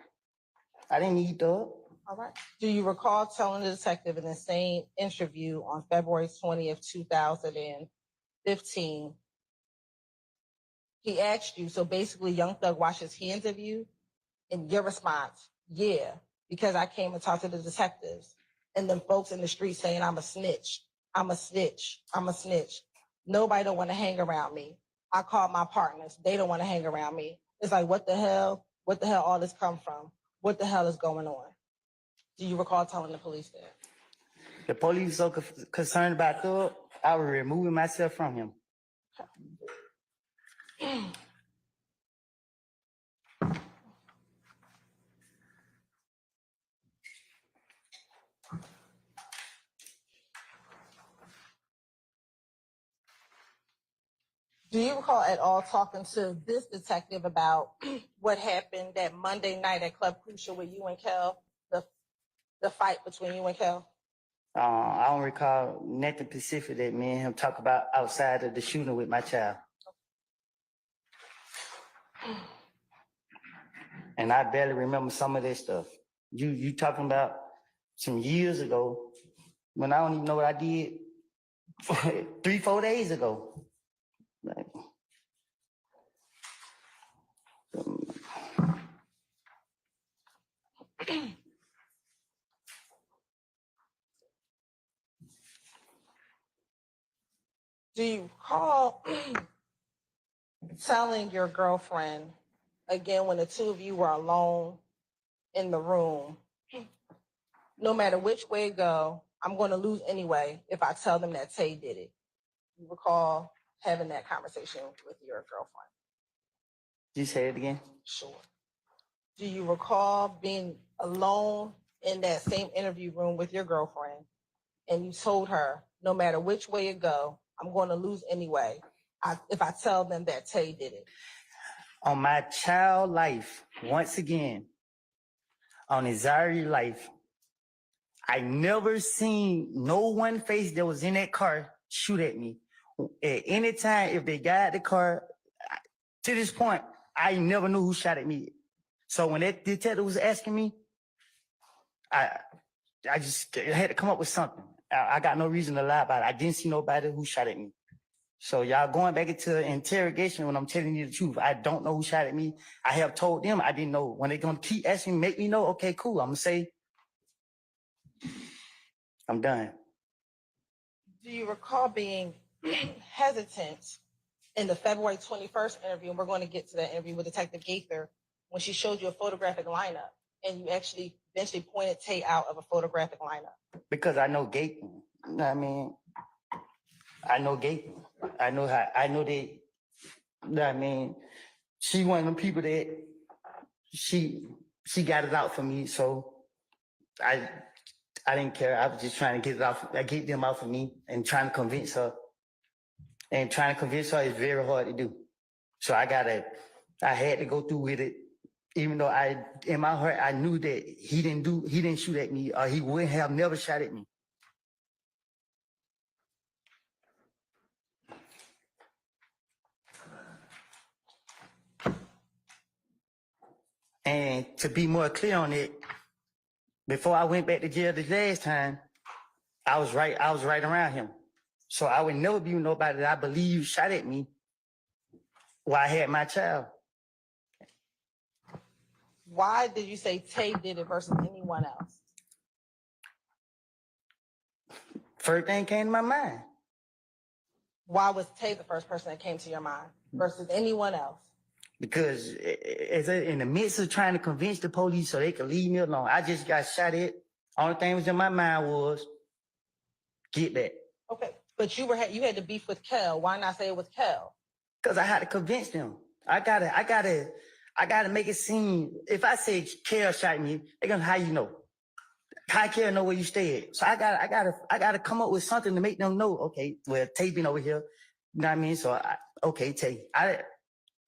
I didn't need Thug. All right. Do you recall telling the detective in the same interview on February 20th, 2015, he asked you, so basically Young Thug washed his hands of you? And your response, yeah, because I came and talked to the detectives and them folks in the street saying I'm a snitch, I'm a snitch, I'm a snitch. Nobody don't want to hang around me. I called my partners. They don't want to hang around me. It's like, what the hell? What the hell all this come from? What the hell is going on? Do you recall telling the police that? The police so concerned about Thug, I was removing myself from him. Do you recall at all talking to this detective about what happened that Monday night at Club Crucial with you and Kel, the fight between you and Kel? I don't recall nothing specific that me and him talk about outside of the shooting with my child. And I barely remember some of this stuff. You talking about some years ago when I don't even know what I did 3-4 days ago. Like, Do you recall telling your girlfriend, again, when the two of you were alone in the room, no matter which way it go, I'm going to lose anyway if I tell them that Tay did it? You recall having that conversation with your girlfriend? You say it again? Sure. Do you recall being alone in that same interview room with your girlfriend and you told her, no matter which way it go, I'm going to lose anyway if I tell them that Tay did it? On my child life, once again, on Izari life, I never seen no one face that was in that car shoot at me. At any time, if they got out the car, to this point, I never knew who shot at me. So when that detective was asking me, I just had to come up with something. I got no reason to lie about it. I didn't see nobody who shot at me. So y'all going back into interrogation when I'm telling you the truth. I don't know who shot at me. I have told them I didn't know. When they're gonna keep asking me, make me know, okay, cool. I'm gonna say, I'm done. Do you recall being hesitant in the February 21st interview? And we're going to get to that interview with Detective Gaither when she showed you a photographic lineup and you actually eventually pointed Tay out of a photographic lineup. Because I know Gaten. I mean, I know Gaten. I know they, I mean, she one of them people that she got it out for me. So I didn't care. I was just trying to get it out. I get them out for me and trying to convince her. And trying to convince her is very hard to do. So I had to go through with it. Even though in my heart, I knew that he didn't shoot at me, or he would have never shot at me. And to be more clear on it, before I went back to jail the last time, I was right around him. So I would never be with nobody that I believe shot at me while I had my child. Why did you say Tay did it versus anyone else? First thing came to my mind. Why was Tay the first person that came to your mind versus anyone else? Because in the midst of trying to convince the police so they could leave me alone, I just got shot at. Only thing was in my mind was, get that. Okay, but you had to beef with Kel. Why not say it was Kel? Because I had to convince them. I gotta make it seem. If I say Kel shot me, they're gonna, how you know? How Kel know where you stay at? So I gotta come up with something to make them know. Okay, well, Tay been over here. You know what I mean? So okay, Tay.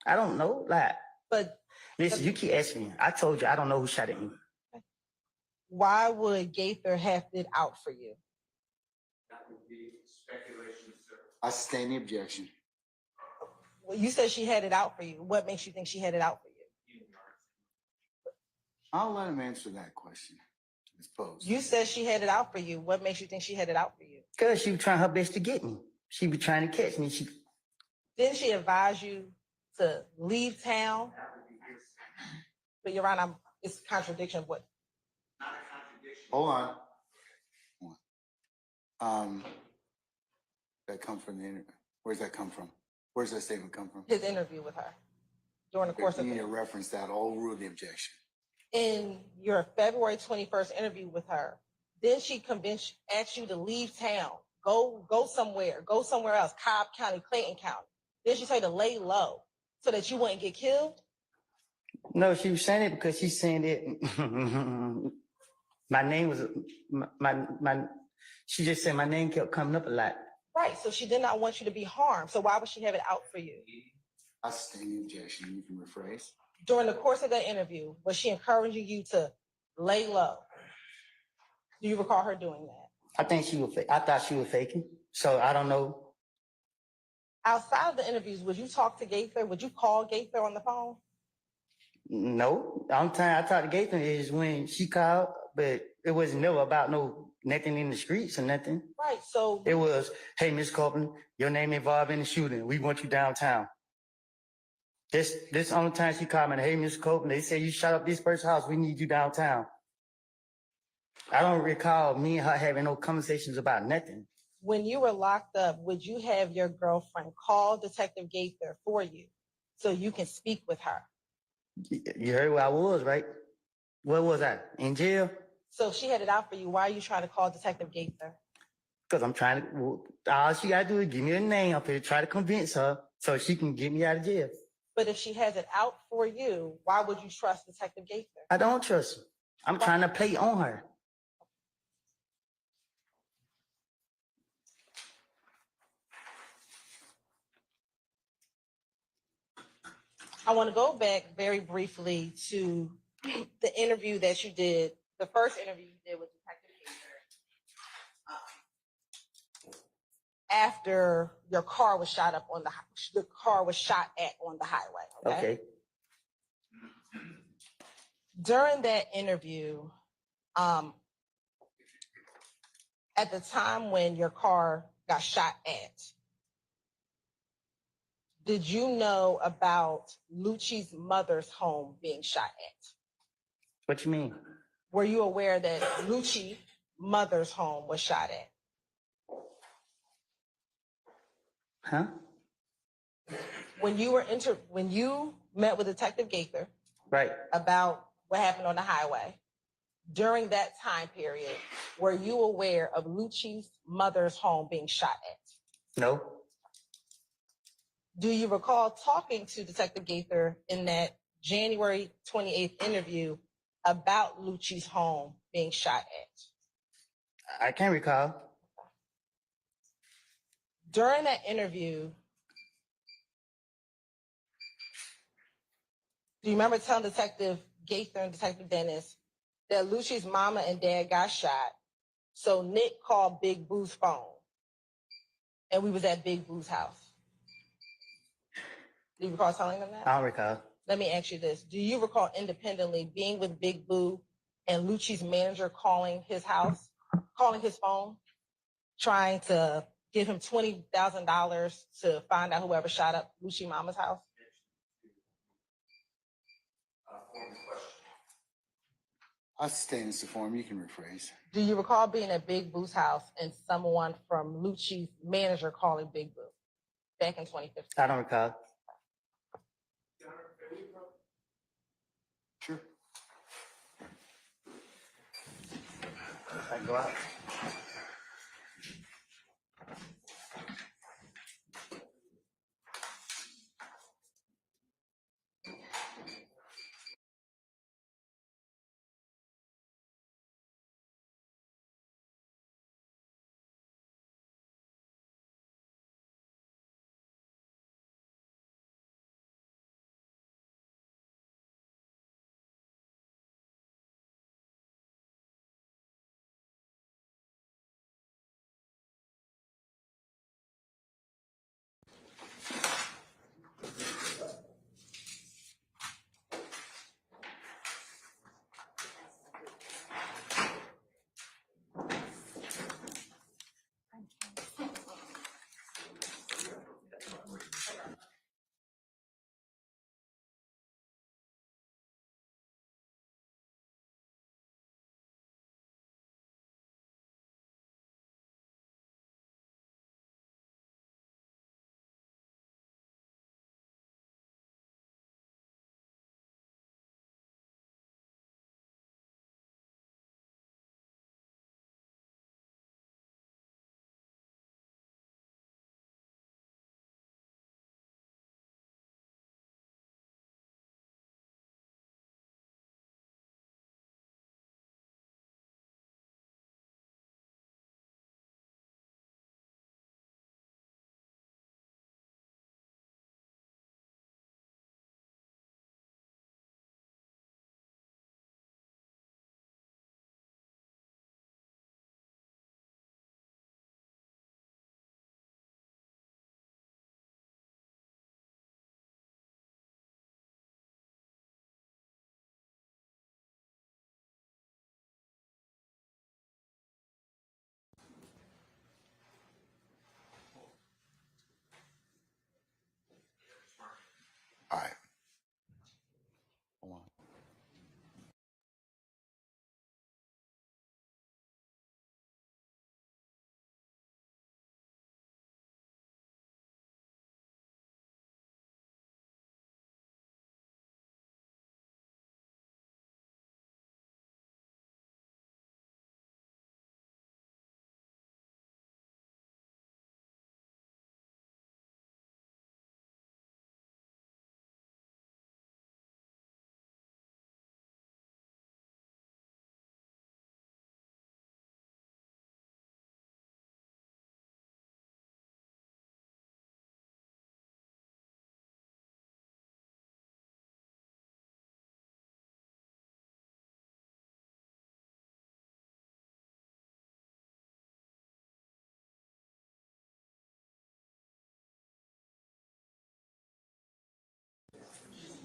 I don't know. Like, But listen, you keep asking me. I told you I don't know who shot at me. why would Gaither have it out for you? That would be speculation, sir. I sustain the objection. Well, you said she had it out for you. What makes you think she had it out for you? I'll let him answer that question. I suppose. You said she had it out for you. What makes you think she had it out for you? Because she was trying her best to get me. She be trying to catch me. Didn't she advise you to leave town? But Your Honor, it's a contradiction of what? Not a contradiction. Hold on. That come from the internet. Where's that come from? Where's that statement come from? His interview with her during the course You of need to reference that. I'll rule the objection. in your February 21st interview with her, then she asked you to leave town, go somewhere else, Cobb County, Clayton County. Then she said to lay low so that you wouldn't get killed. No, she was saying it because she's saying that my name was my. She just said my name kept coming up a lot. Right. So she did not want you to be harmed. So why would she have it out for you? I sustain the objection. You can rephrase. During the course of that interview, was she encouraging you to lay low? Do you recall her doing that? I think she was. I thought she was faking. So I don't know. Outside of the interviews, would you talk to Gaither? Would you call Gaither on the phone? No. The only time I talked to Gaten is when she called, but it was never about nothing in the streets or nothing. Right. So It was, hey, Miss Copeland, your name involved in the shooting. We want you downtown. This the only time she called me, hey, Miss Copeland, they said you shot up this person's house. We need you downtown. I don't recall me and her having no conversations about nothing. when you were locked up, would you have your girlfriend call Detective Gaither for you so you can speak with her? You heard where I was, right? Where was I? In jail? So if she had it out for you, why are you trying to call Detective Gaither? Because I'm trying to, all she gotta do is give me a name. I'm gonna try to convince her so she can get me out of jail. But if she has it out for you, why would you trust Detective Gaither? I don't trust her. I'm trying to play on her. I want to go back very briefly to the interview that you did, the first interview you did with Detective Gaither, after your car was shot up on the car was shot at on the highway. Okay. During that interview, at the time when your car got shot at, did you know about Lucci's mother's home being shot at? What you mean? Were you aware that Lucci's mother's home was shot at? Huh? When you met with Detective Gaither Right. about what happened on the highway, during that time period, were you aware of Lucci's mother's home being shot at? No. Do you recall talking to Detective Gaither in that January 28th interview about Lucci's home being shot at? I can't recall. During that interview, do you remember telling Detective Gaither and Detective Dennis that Lucci's mama and dad got shot? So Nick called Big Boo's phone, and we was at Big Boo's house. Do you recall telling them that? I don't recall. Let me ask you this. Do you recall independently being with Big Boo and Lucci's manager calling his house, calling his phone, trying to give him $20,000 to find out whoever shot up Lucci mama's house? I'll stay in this form. You can rephrase. Do you recall being at Big Boo's house and someone from Lucci's manager calling Big Boo back in 2015? I don't recall. Sure. I can go out.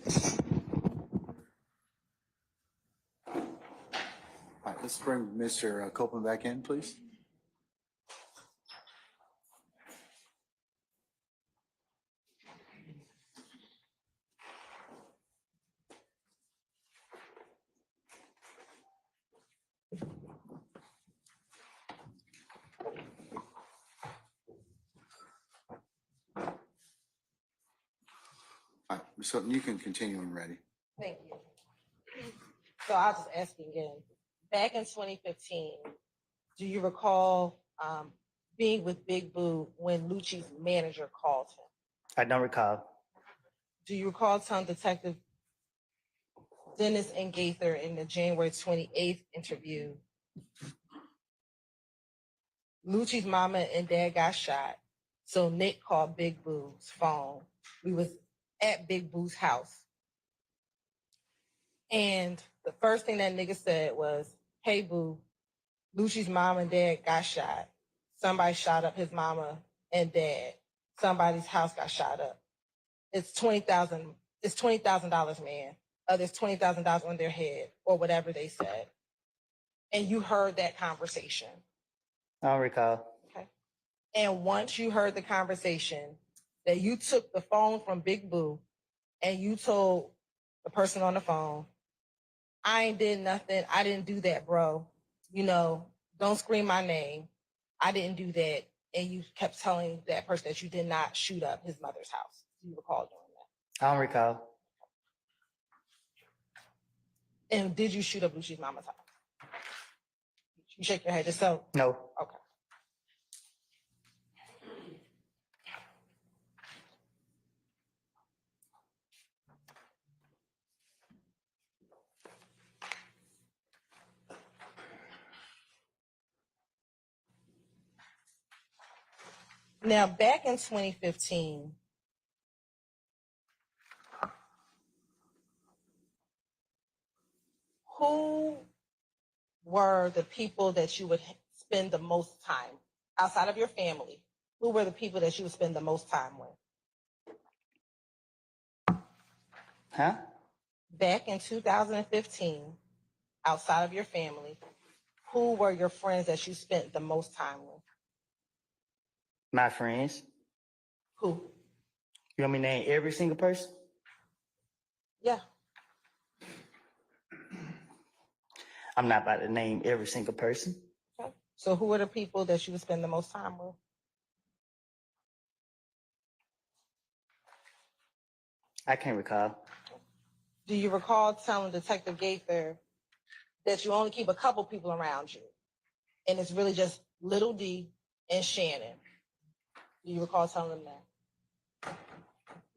All right, let's bring Mr. Copeland back in, please. All right, so you can continue when ready. Thank you. So I'll just ask you again. Back in 2015, do you recall being with Big Boo when Lucci's manager called him? I don't recall. Do you recall telling Detective Dennis and Gaither in the January 28th interview, Lucci's mama and dad got shot, so Nick called Big Boo's phone. We was at Big Boo's house. And the first thing that nigga said was, hey, Boo, Lucci's mom and dad got shot. Somebody shot up his mama and dad. Somebody's house got shot up. It's $20,000. It's $20,000, man. There's $20,000 on their head, or whatever they said. And you heard that conversation. I don't recall. Okay. And once you heard the conversation, that you took the phone from Big Boo and you told the person on the phone, I ain't did nothing. I didn't do that, bro. You know, don't scream my name. I didn't do that. And you kept telling that person that you did not shoot up his mother's house. Do you recall doing that? I don't recall. And did you shoot up Lucci's mama's house? You shake your head just so. No. Okay. Now, back in 2015, who were the people that you would spend the most time outside of your family? Who were the people that you would spend the most time with? Huh? Back in 2015, outside of your family, who were your friends that you spent the most time with? My friends. Who? You want me to name every single person? Yeah. I'm not about to name every single person. Okay. So who are the people that you would spend the most time with? I can't recall. Do you recall telling Detective Gaither that you only keep a couple people around you, and it's really just Little D and Shannon? Do you recall telling them that?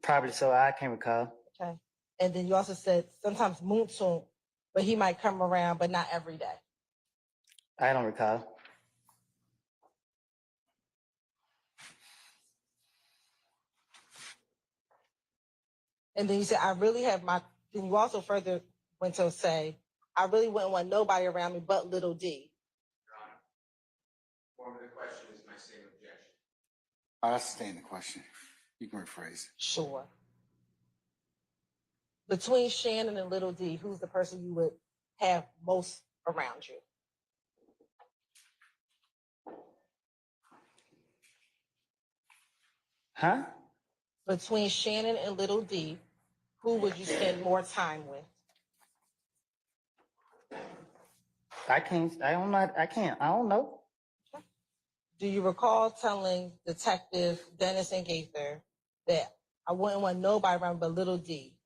Probably so. I can't recall. Okay. And then you also said sometimes Moonsoon, but he might come around, but not every day. I don't recall. And then you said, then you also further went to say, I really wouldn't want nobody around me but Little D. Your Honor, form of the question is my same objection. I'll sustain the question. You can rephrase. Sure. Between Shannon and Little D, who's the person you would have most around you? Huh? Between Shannon and Little D, who would you spend more time with? I can't. I don't know. I can't. I don't know. Do you recall telling Detective Dennis and Gaither that I wouldn't want nobody around but Little D?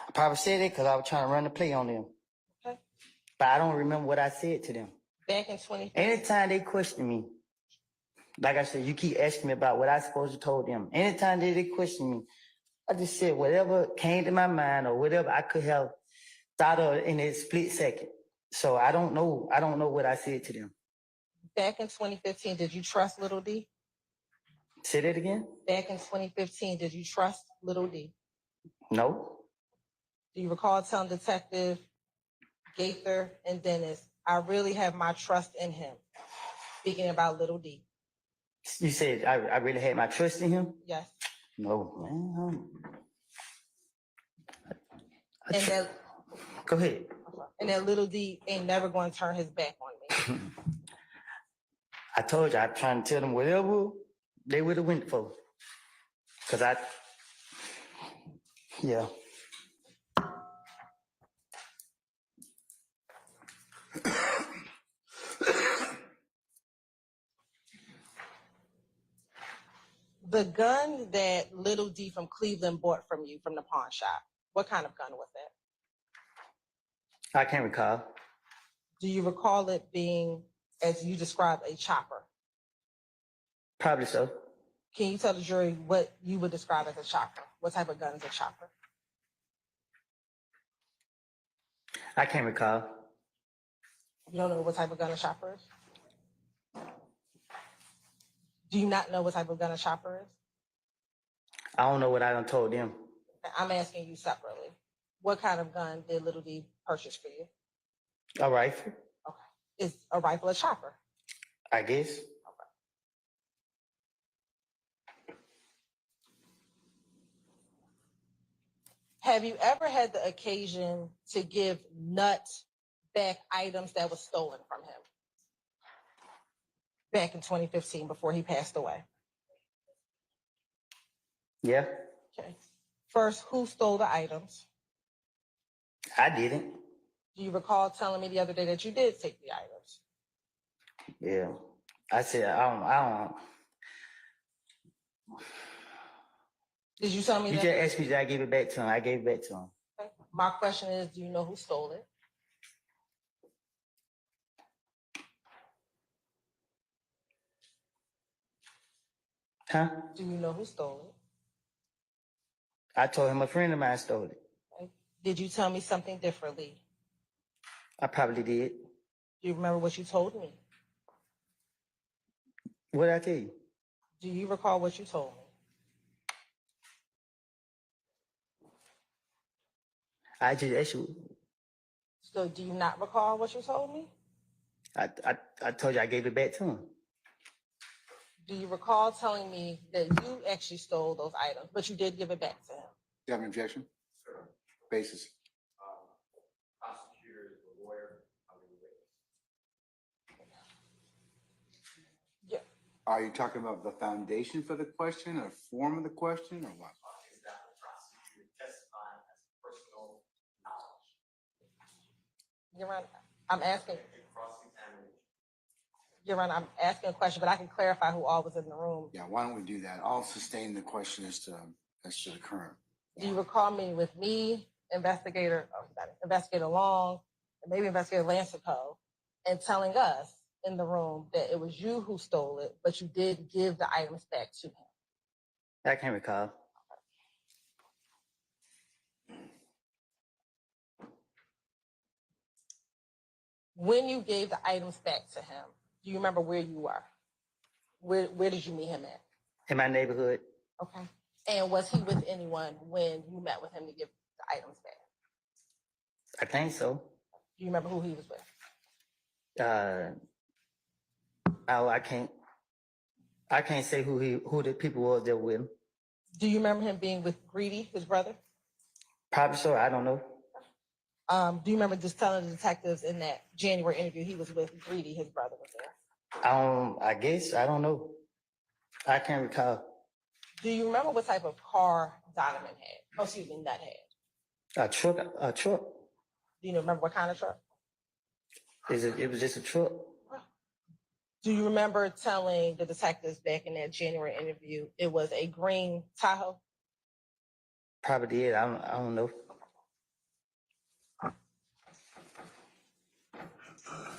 I probably said it because I was trying to run the play on them. Okay. But I don't remember what I said to them. Back in 2015. Anytime they question me, like I said, you keep asking me about what I supposed to told them. Anytime they question me, I just said whatever came to my mind or whatever I could have thought of in a split second. So I don't know. I don't know what I said to them. Back in 2015, did you trust Little D? Say that again? Back in 2015, did you trust Little D? No. Do you recall telling Detective Gaither and Dennis, I really have my trust in him, speaking about Little D? You said I really had my trust in him? Yes. No, man. And that, Go ahead. and that little D ain't never going to turn his back on me. I told you, I'm trying to tell them whatever they would have went for. Cause yeah. The gun that little D from Cleveland bought from you from the pawn shop, what kind of gun was that? I can't recall. Do you recall it being, as you described, a chopper? Probably so. Can you tell the jury what you would describe as a chopper? What type of gun is a chopper? I can't recall. You don't know what type of gun a chopper is? Do you not know what type of gun a chopper is? I don't know what I done told them. I'm asking you separately. What kind of gun did little D purchase for you? A rifle, Okay. Is a rifle a chopper? I guess. Have you ever had the occasion to give Nut back items that was stolen from him? Back in 2015 before he passed away. Yeah, Okay. First, who stole the items? I didn't. Do you recall telling me the other day that you did take the items? Yeah. I said, I don't. Did you tell me You that? just asked me that I gave it back to him. I gave it back to him. Okay. My question is, do you know who stole it? Huh? Do you know who stole it? I told him a friend of mine stole it. Okay. Did you tell me something differently? I probably did. Do you remember what you told me? What did I tell you? Do you recall what you told me? I just asked you. So do you not recall what you told me? I told you I gave it back to him. Do you recall telling me that you actually stole those items, but you did give it back to him? Do you have an objection? Basis. Prosecutor, the lawyer, Yeah. Are you talking about the foundation for the question or form of the question or what? is that the prosecutor testifying as personal knowledge? Your Honor, I'm asking. Cross-examination. Your Honor, I'm asking a question, but I can clarify who all was in the room. Yeah, why don't we do that? I'll sustain the question as to the current. Do you recall me with investigator Long, and maybe investigator Lancico, and telling us in the room that it was you who stole it, but you did give the items back to him? I can't recall. When you gave the items back to him, do you remember where you were? Where did you meet him at? In my neighborhood, Okay. And was he with anyone when you met with him to give the items back? I think so. Do you remember who he was with? Oh, I can't say who the people was that were with him. Do you remember him being with Greedy, his brother? Probably so. I don't know. Do you remember just telling the detectives in that January interview he was with Greedy, his brother was there? I guess I don't know. I can't recall. Do you remember what type of car Donovan had? Oh, excuse me, Nut had. A truck. Do you remember what kind of truck? It was just a truck. Do you remember telling the detectives back in that January interview it was a green Tahoe? Probably did. I don't know.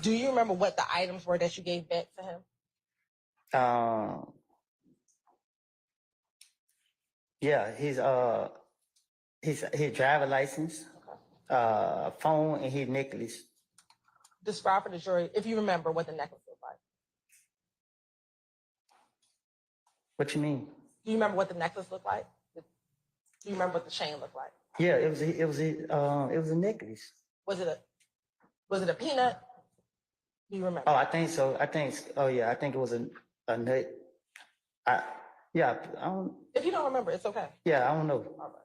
Do you remember what the items were that you gave back to him? Yeah, his driver license, phone, and his necklace. Describe for the jury, if you remember, what the necklace looked like. What you mean? Do you remember what the necklace looked like? Do you remember what the chain looked like? Yeah, it was a necklace. Was it a peanut? Do you remember? Oh, I think so. I think it was a nut. I don't. If you don't remember, it's okay. Yeah, I don't know. All right.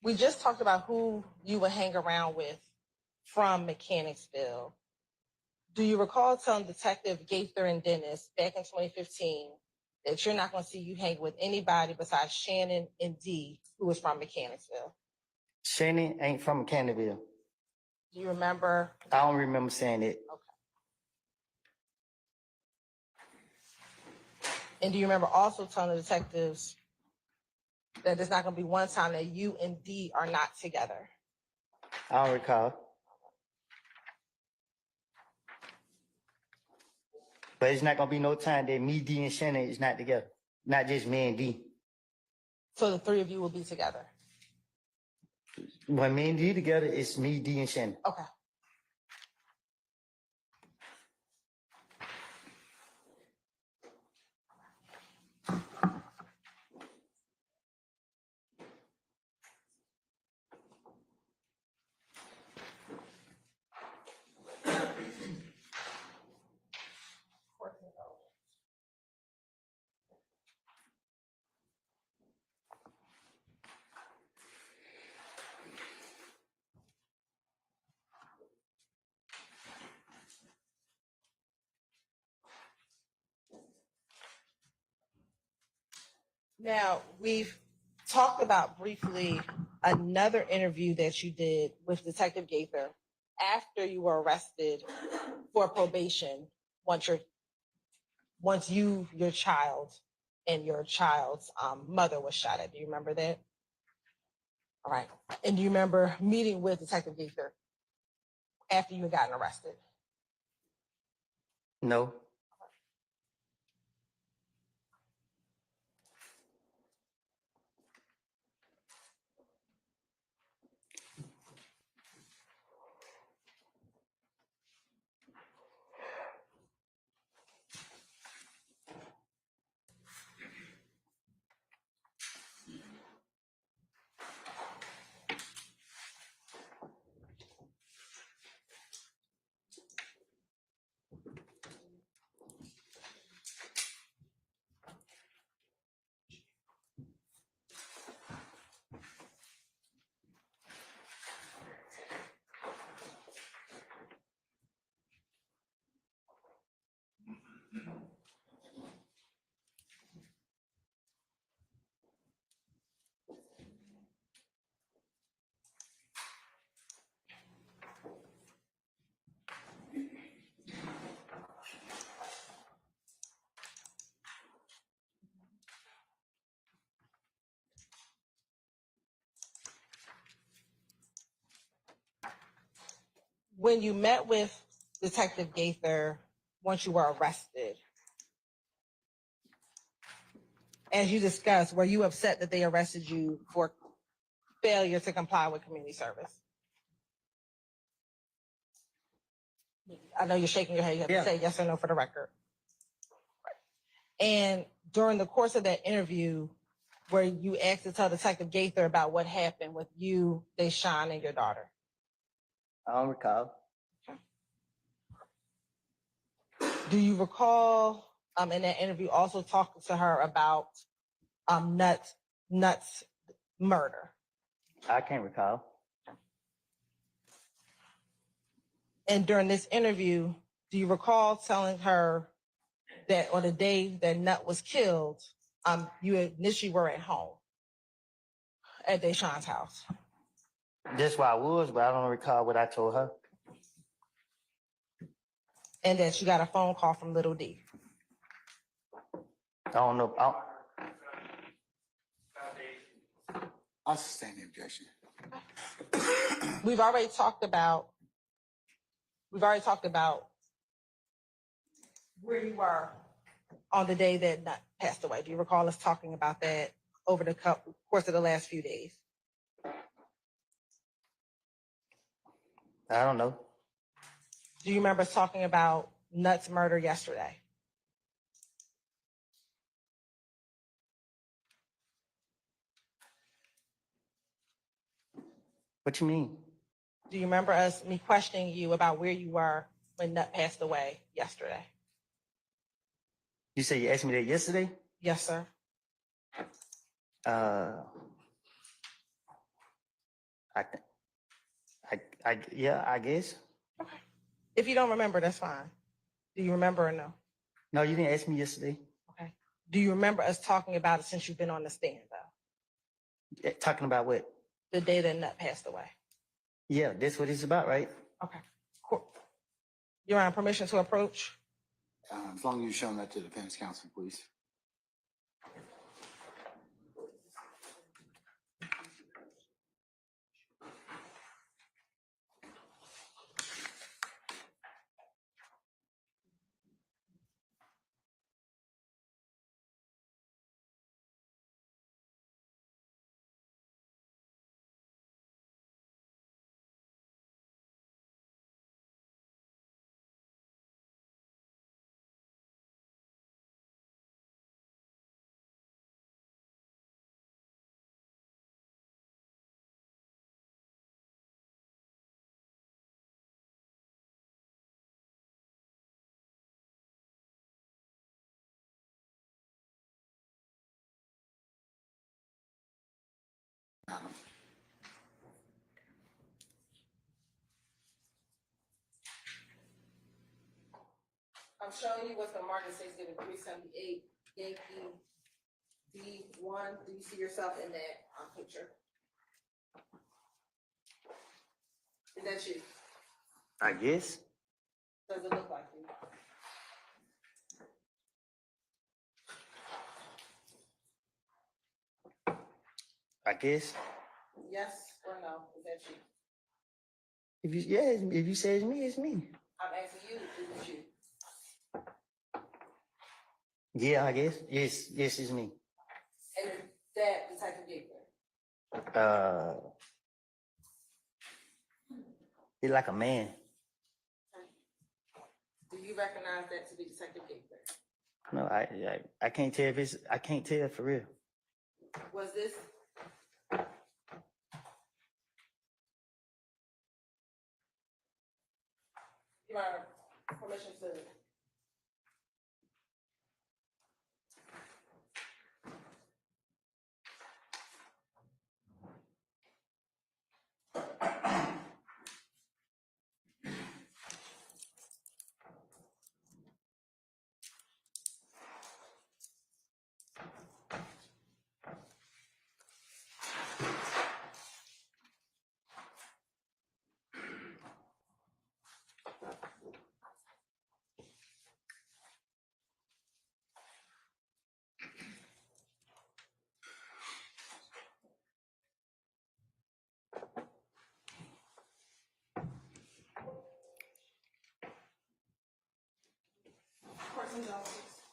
We just talked about who you would hang around with from Mechanicsville. Do you recall telling Detective Gaither and Dennis back in 2015 that you're not going to see you hang with anybody besides Shannon and Dee, who is from Mechanicsville? Shannon ain't from Canterville. Do you remember? I don't remember saying it. Okay. And do you remember also telling the detectives that there's not going to be one time that you and Dee are not together? I don't recall. But it's not gonna be no time that me, D, and Shannon is not together. Not just me and D. So the three of you will be together. When me and D together, it's me, D, and Shannon. Okay. Now, we've talked about briefly another interview that you did with Detective Gaither after you were arrested for probation once your child and your child's mother was shot at. Do you remember that? All right. And do you remember meeting with Detective Gaither after you had gotten arrested? No. When you met with Detective Gaither once you were arrested, as you discussed, were you upset that they arrested you for failure to comply with community service? I know you're shaking your head. You have to say yes or no for the record. And during the course of that interview, where you asked to tell Detective Gaither about what happened with you, Deshaun, and your daughter? I don't recall. Do you recall in that interview also talking to her about Nuts murder? I can't recall. And during this interview, do you recall telling her that on the day that Nut was killed, you initially were at home at Deshaun's house? That's where I was, but I don't recall what I told her. And that you got a phone call from Little D? I don't know. I'll sustain the objection. We've already talked about where you were on the day that Nut passed away. Do you recall us talking about that over the course of the last few days? I don't know. Do you remember us talking about Nut's murder yesterday? What you mean? Do you remember me questioning you about where you were when Nut passed away yesterday? You said you asked me that yesterday? Yes, sir. Yeah, I guess. If you don't remember, that's fine. Do you remember or no? No, you didn't ask me yesterday. Okay. Do you remember us talking about it since you've been on the stand, though? Talking about what? The day that Nut passed away. Yeah, that's what it's about, right? Okay. Cool. You're on permission to approach? As long as you're showing that to the defense counsel, please. I'm showing you what the market says given 378 Yankee D1. Do you see yourself in that picture? Is that you? I guess. Does it look like you? I guess. Yes or no? Is that you? If you say it's me, it's me. I'm asking you, is it you? Yeah, I guess. Yes, it's me. And is that the type of gigler? He's like a man. Do you recognize that to be Detective Gigler? No, I can't tell if it's. I can't tell for real. Was this? Your Honor, permission to.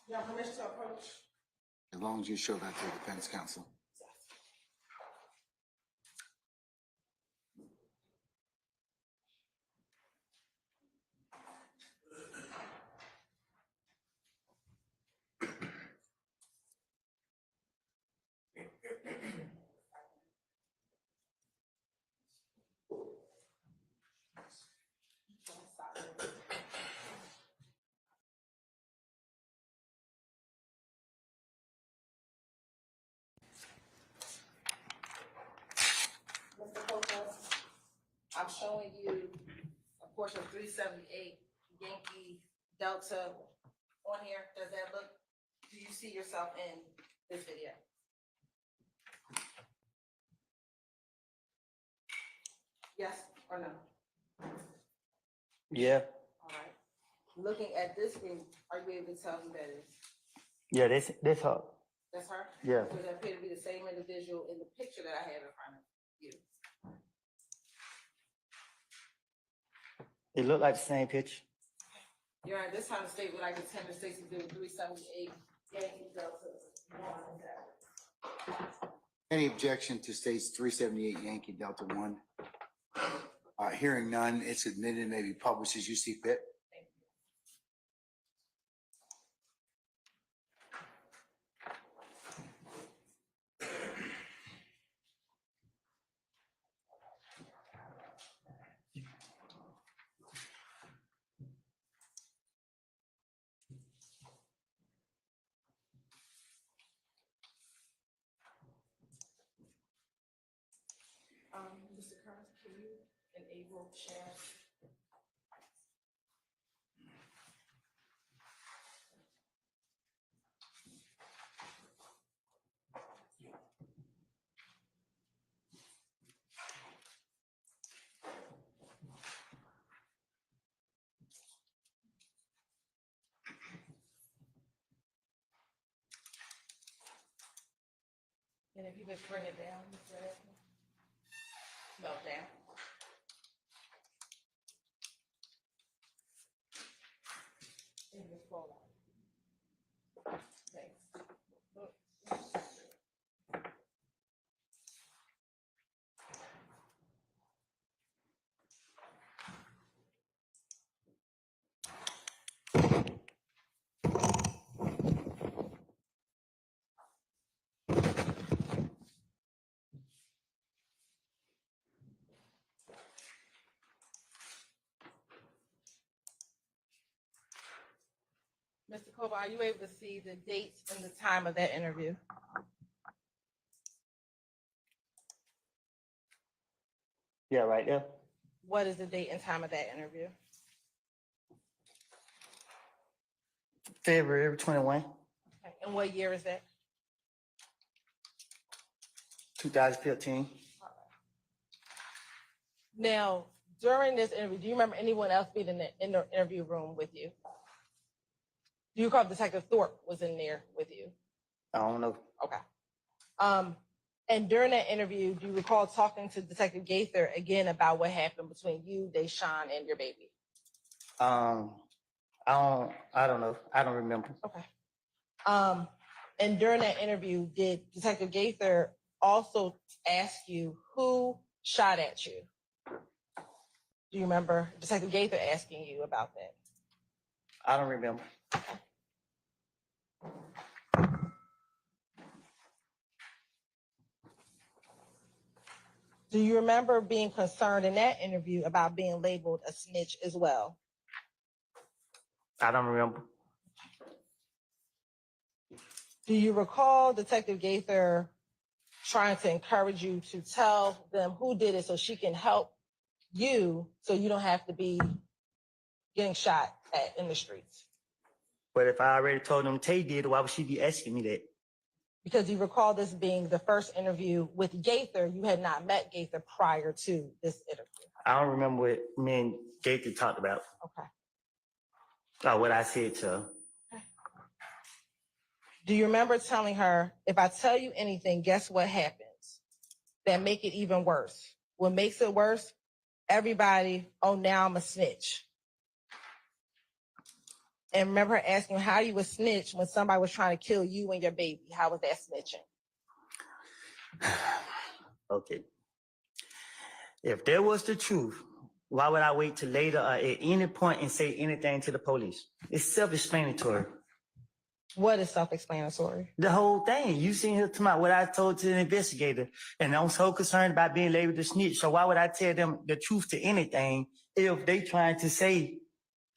You have permission to approach? As long as you show that to the defense counsel. Mr. Coco, I'm showing you a portion of 378 Yankee Delta on here. Does that look, do you see yourself in this video? Yes or no? Yeah. All right. Looking at this screen, are you able to tell who that is? Yeah, that's her. That's her? Yeah. Does that appear to be the same individual in the picture that I have in front of you? It looked like the same picture. Your Honor, this time the state would like to tender states to do 378 Yankee Delta. Any objection to states 378 Yankee Delta 1? Hearing none, it's admitted, may be published as you see fit. Mr. Kearns, can you enable share? And if you could bring it down, Mr. Edmund. No, down. And just roll out. Thanks. Mr. Koba, are you able to see the dates and the time of that interview? Yeah, right there. What is the date and time of that interview? February 21, Okay, and what year is that? 2015. Now, during this interview, do you remember anyone else being in the interview room with you? Do you recall Detective Thorpe was in there with you? I don't know. Okay. And during that interview, do you recall talking to Detective Gaither again about what happened between you, Deshaun, and your baby? I don't know. I don't remember. Okay. And during that interview, did Detective Gaither also ask you who shot at you? Do you remember Detective Gaither asking you about that? I don't remember. Do you remember being concerned in that interview about being labeled a snitch as well? I don't remember. Do you recall Detective Gaither trying to encourage you to tell them who did it so she can help you so you don't have to be getting shot at in the streets? But if I already told them Tay did, why would she be asking me that? Because you recall this being the first interview with Gaither. You had not met Gaither prior to this interview. I don't remember what me and Gaither talked about. Okay. Or what I said to her. Do you remember telling her, if I tell you anything, guess what happens? That make it even worse. What makes it worse? Everybody, oh, now I'm a snitch. And remember her asking how you would snitch when somebody was trying to kill you and your baby. How was that snitching? Okay. If there was the truth, why would I wait till later or at any point and say anything to the police? It's self-explanatory. What is self-explanatory? The whole thing. You seen here tonight what I told to the investigator, and I'm so concerned about being labeled a snitch. So why would I tell them the truth to anything if they trying to say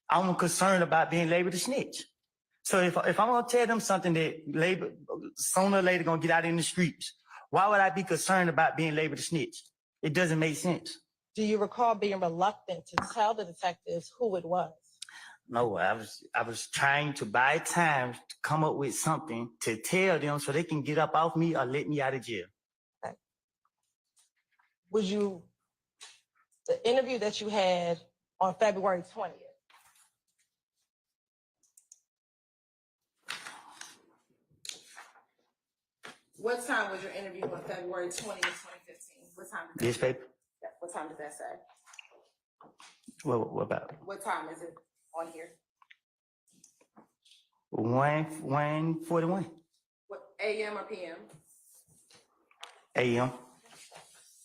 I'm concerned about being labeled a snitch? So if I'm gonna tell them something that label sooner or later gonna get out in the streets, why would I be concerned about being labeled a snitch? It doesn't make sense. Do you recall being reluctant to tell the detectives who it was? No, I was trying to buy time to come up with something to tell them so they can get up off me or let me out of jail. Okay. The interview that you had on February 20th, what time was your interview on February 20th, 2015? What time did that This paper? Yeah, what time does that say? What about What time is it on here? 1:41 What, AM or PM? a.m.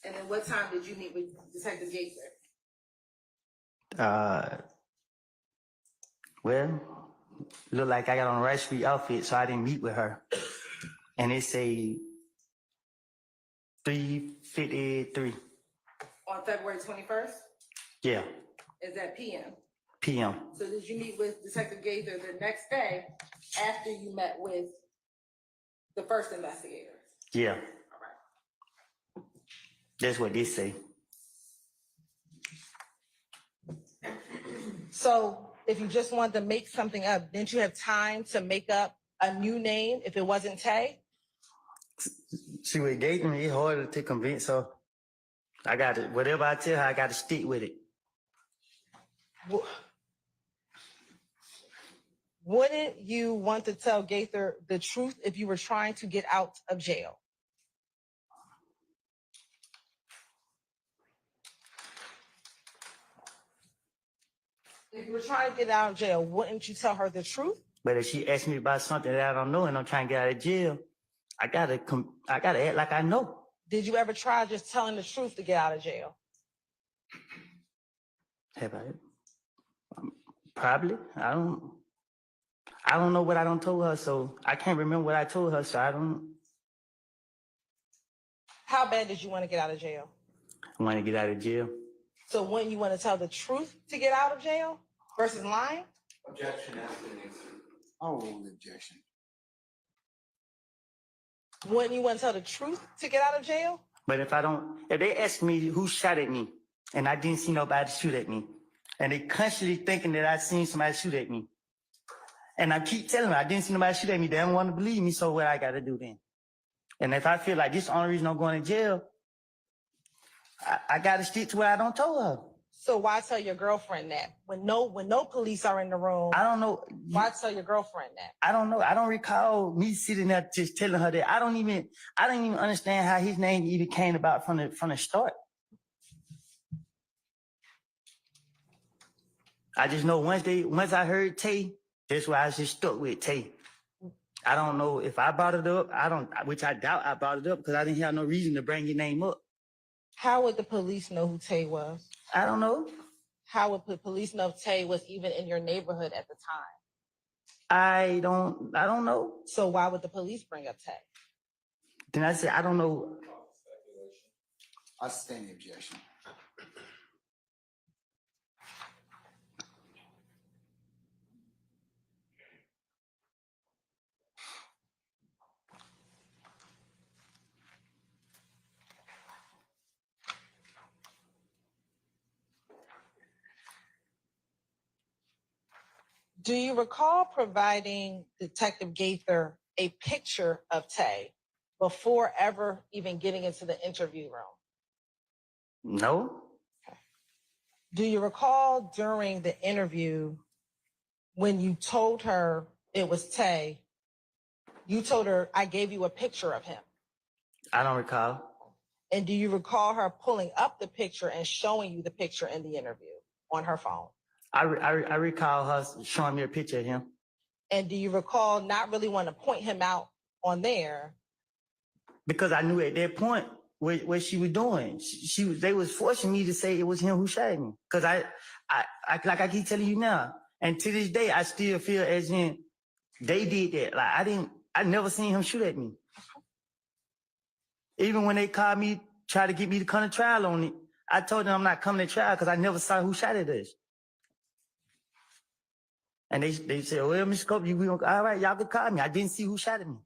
And then what time did you meet with Detective Gaither? Well, look like I got on a right street outfit, so I didn't meet with her. And it say 3:53. On February 21st? Yeah, Is that PM? p.m. So did you meet with Detective Gaither the next day after you met with the first investigator? Yeah, All right. that's what they say. So if you just wanted to make something up, didn't you have time to make up a new name if it wasn't Tay? She was engaging me, it's hard to convince her. I got to, whatever I tell her, I got to stick with it. Wouldn't you want to tell Gaither the truth if you were trying to get out of jail? If you were trying to get out of jail, wouldn't you tell her the truth? But if she asks me about something that I don't know and I'm trying to get out of jail, I gotta act like I know. Did you ever try just telling the truth to get out of jail? Have I? Probably. I don't know what I don't told her, so I can't remember what I told her, so I don't. How bad did you want to get out of jail? I want to get out of jail. So wouldn't you want to tell the truth to get out of jail versus lying? Objection has been answered. I'll rule the objection. Wouldn't you want to tell the truth to get out of jail? But if they ask me who shot at me, and I didn't see nobody shoot at me, and they constantly thinking that I seen somebody shoot at me, and I keep telling them I didn't see nobody shoot at me, they don't want to believe me, so what I got to do then? And if I feel like this is the only reason I'm going to jail, I got to stick to what I don't tell her. So why tell your girlfriend that when no police are in the room? I don't know. Why tell your girlfriend that? I don't know. I don't recall me sitting there just telling her that. I don't even understand how his name even came about from the start. I just know once I heard Tay, that's why I was just stuck with Tay. I don't know if I brought it up. Which I doubt I brought it up because I didn't have no reason to bring your name up. How would the police know who Tay was? I don't know. How would the police know if Tay was even in your neighborhood at the time? I don't know. So why would the police bring up Tay? Then I said, I don't know. I sustain the objection. Do you recall providing Detective Gaither a picture of Tay before ever even getting into the interview room? No. Do you recall during the interview when you told her it was Tay, you told her, I gave you a picture of him? I don't recall. And do you recall her pulling up the picture and showing you the picture in the interview on her phone? I recall her showing me a picture of him. And do you recall not really wanting to point him out on there? Because I knew at that point what she was doing. They was forcing me to say it was him who shot me. Because I like I keep telling you now, and to this day I still feel as in they did that. Like I never seen him shoot at me. Even when they called me, tried to get me to come to trial on it, I told them I'm not coming to trial because I never saw who shot at us. And they said, well, Mr. Scope, all right, y'all can call me. I didn't see who shot at me.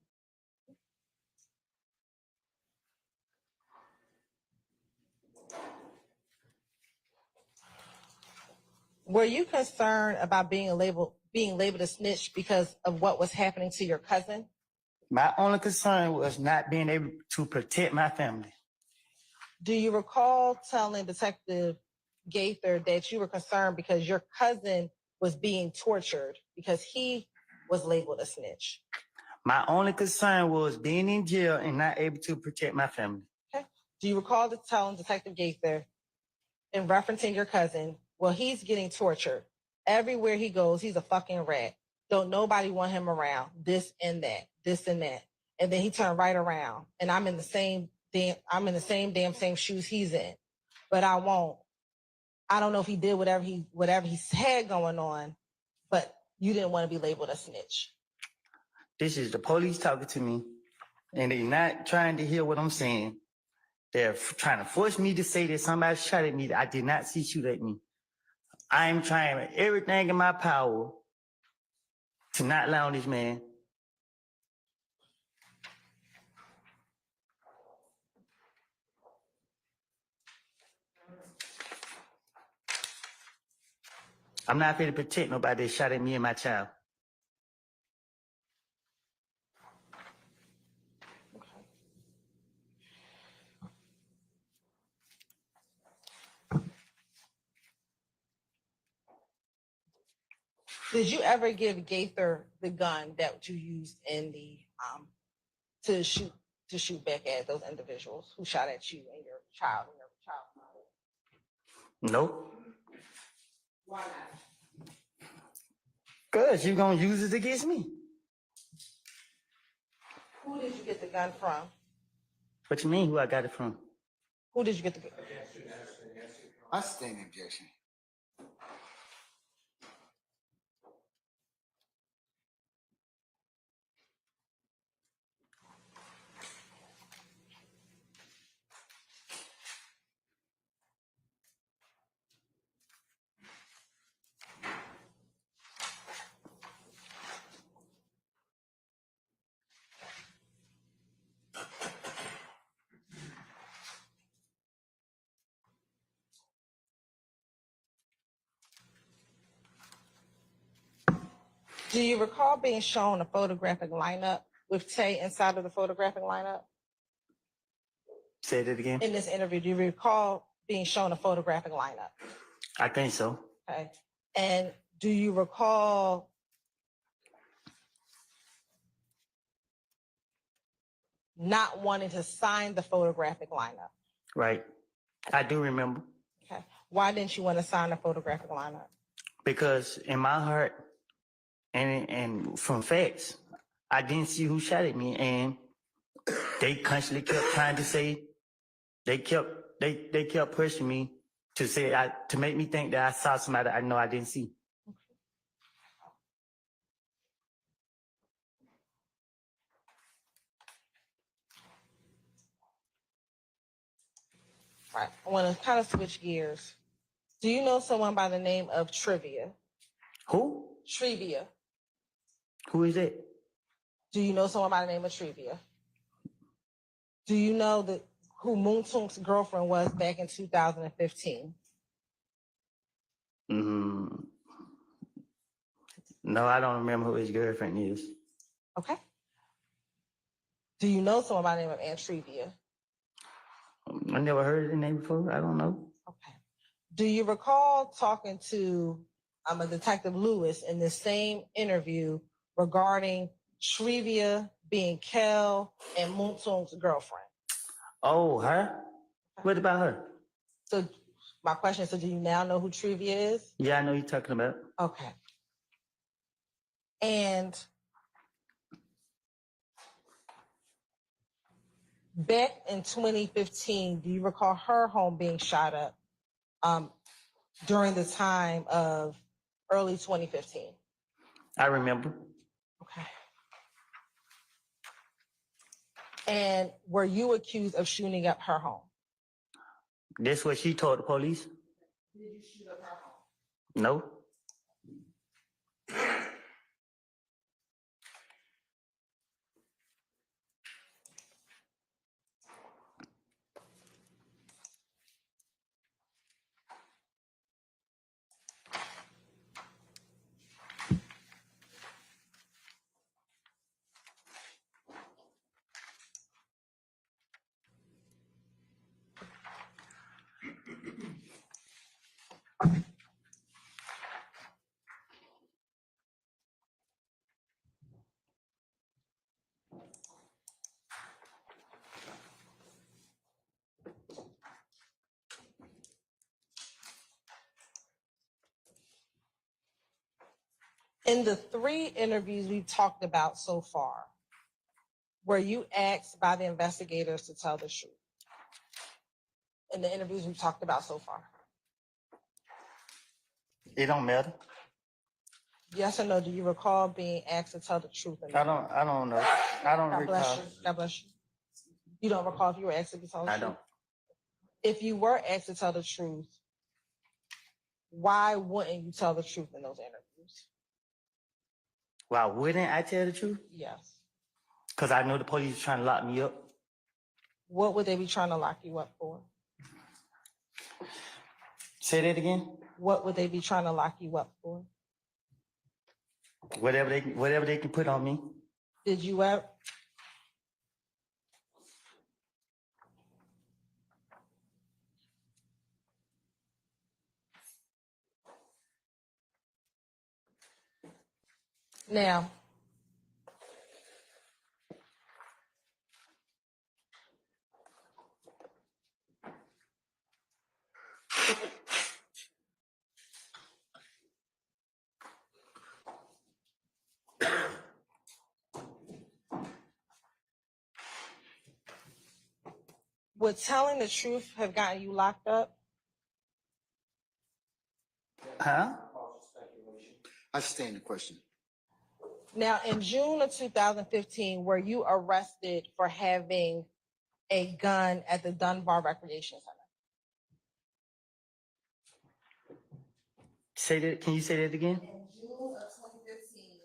Were you concerned about being labeled a snitch because of what was happening to your cousin? My only concern was not being able to protect my family. Do you recall telling Detective Gaither that you were concerned because your cousin was being tortured because he was labeled a snitch? My only concern was being in jail and not able to protect my family. Okay. Do you recall telling Detective Gaither in referencing your cousin, well, he's getting tortured. Everywhere he goes, he's a fucking rat. Don't nobody want him around. This and that, this and that. And then he turned right around and I'm in the same damn shoes he's in. But I won't. I don't know if he did whatever he had going on, but you didn't want to be labeled a snitch. This is the police talking to me, and they're not trying to hear what I'm saying. They're trying to force me to say that somebody shot at me that I did not see shoot at me. I am trying everything in my power to not lie on this man. I'm not here to protect nobody that shot at me and my child. Did you ever give Gaither the gun that you used in the to shoot back at those individuals who shot at you and your child and your child? Nope. Why not? Cause you gonna use it against me. Who did you get the gun from? What you mean? Who I got it from? Who did you get the gun? I stand objection. Do you recall being shown a photographic lineup with Tay inside of the photographic lineup? Say that again. In this interview, do you recall being shown a photographic lineup? I think so. Okay. And do you recall not wanting to sign the photographic lineup? Right. I do remember. Okay. Why didn't you want to sign the photographic lineup? Because in my heart and from facts, I didn't see who shot at me, and they constantly kept trying to say they kept pushing me to say to make me think that I saw somebody I know I didn't see. Right. I want to kind of switch gears. Do you know someone by the name of Trivia? Who? Trivia. Who is that? Do you know someone by the name of Trivia? Do you know who Moon Tunk's girlfriend was back in 2015? No, I don't remember who his girlfriend is. Okay. Do you know someone by the name of Aunt Trivia? I never heard of the name before. I don't know. Okay. Do you recall talking to a Detective Lewis in the same interview regarding Trivia being Kel and Moon Tunk's girlfriend? Oh, her? What about her? So my question is, so do you now know who Trivia is? Yeah, I know you're talking about. Okay. And back in 2015, do you recall her home being shot up during the time of early 2015? I remember. Okay. And were you accused of shooting up her home? That's what she told the police? Did you shoot up her home? No. In the 3 interviews we've talked about so far, were you asked by the investigators to tell the truth? In the interviews we've talked about so far? It don't matter. Yes or no? Do you recall being asked to tell the truth? I don't know. I don't God bless recall. you. God bless you. You don't recall if you were asked to tell the I truth? don't. If you were asked to tell the truth, why wouldn't you tell the truth in those interviews? Why wouldn't I tell the truth? Yes. Because I know the police are trying to lock me up. What would they be trying to lock you up for? Say that again? What would they be trying to lock you up for? Whatever they can put on me. Did you ever? Now, would telling the truth have gotten you locked up? Huh? I sustain the question. Now, in June of 2015, were you arrested for having a gun at the Dunbar Recreation Center? Say that. Can you say that again? In June of 2015,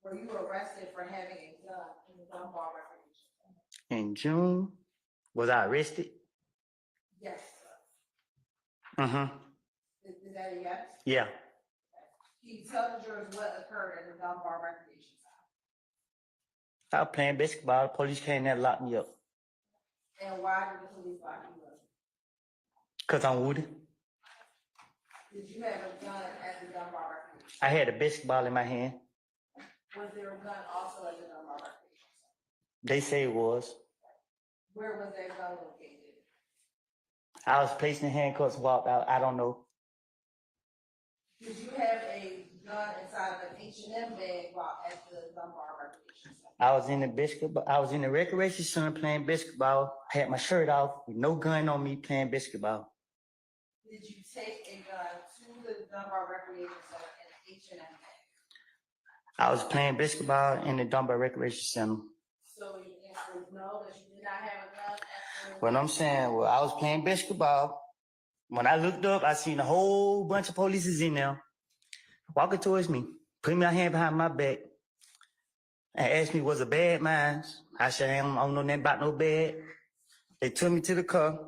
were you arrested for having a gun in the Dunbar Recreation Center? In June, was I arrested? Yes. Mm-hmm. Is that a yes? Yeah. Can you tell the jurors what occurred at the Dunbar Recreation Center? I was playing basketball. The police came there and locked me up. And why did the police lock you up? Because I'm wounded. Did you have a gun at the Dunbar Recreation I had a basketball in my hand. Center? Was there a gun also at the Dunbar Recreation Center? They say it was. Where was that gun located? I was placed in handcuffs, walked out. I don't know. Did you have a gun inside of an H&M bag while at the Dunbar Recreation Center? I was in the basketball. I was in the recreation center playing basketball. I had my shirt off with no gun on me playing basketball. Did you take a gun to the Dunbar Recreation Center in an H&M bag? I was playing basketball in the Dunbar Recreation Center. So your answer is no, that you did not have a gun at the... What I'm saying, well, I was playing basketball. When I looked up, I seen a whole bunch of police in there walking towards me, putting my hand behind my back, and asked me, was a bad mine? I said, I don't know nothing about no bad. They took me to the car.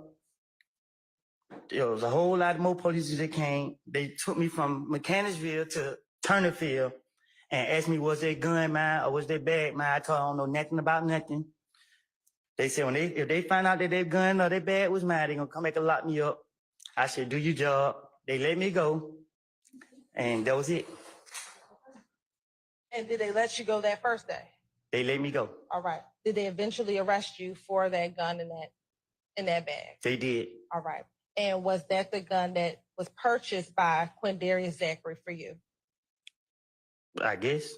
There was a whole lot more police that came. They took me from Mechanicsville to Turnerfield and asked me, was that gun mine or was that bag mine? I told them I don't know nothing about nothing. They said, if they find out that their gun or their bag was mine, they're going to come back and lock me up. I said, do your job. They let me go. And that was it. And did they let you go that first day? They let me go. All right. Did they eventually arrest you for that gun in that bag? They did. All right. And was that the gun that was purchased by Quindarius Zachary for you? I guess.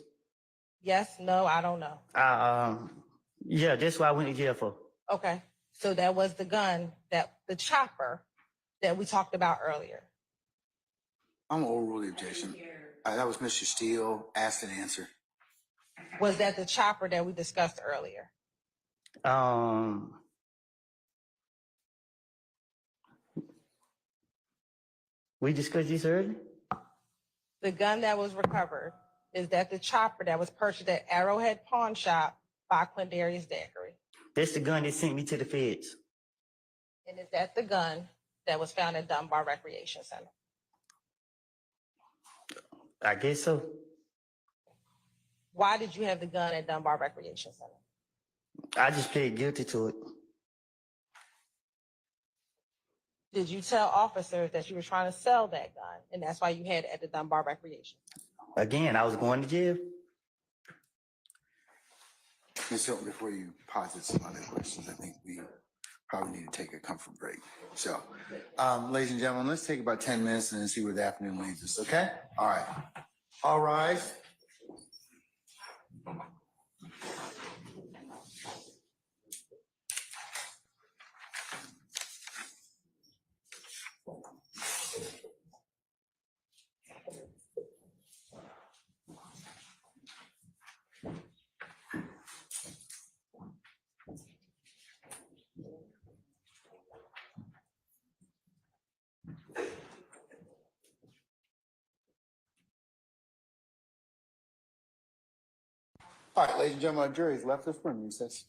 Yes, no, I don't know. Yeah, that's what I went to jail for. Okay. So that was the gun, the chopper that we talked about earlier. I'm gonna overrule the objection. That was Mr. Steele, asked and answered. Was that the chopper that we discussed earlier? We discussed this earlier? The gun that was recovered, is that the chopper that was purchased at Arrowhead Pawn Shop by Quindarius Zachary? That's the gun that sent me to the feds. And is that the gun that was found at Dunbar Recreation Center? I guess so. Why did you have the gun at Dunbar Recreation Center? I just plead guilty to it. Did you tell officers that you were trying to sell that gun and that's why you had it at the Dunbar Recreation Center? Again, I was going to jail. Ms. Hilton, before you posit some other questions, I think we probably need to take a comfort break. So, ladies and gentlemen, let's take about 10 minutes and see where the afternoon leads us, okay? All right. All rise. All right, ladies and gentlemen, our jury has left us for recess.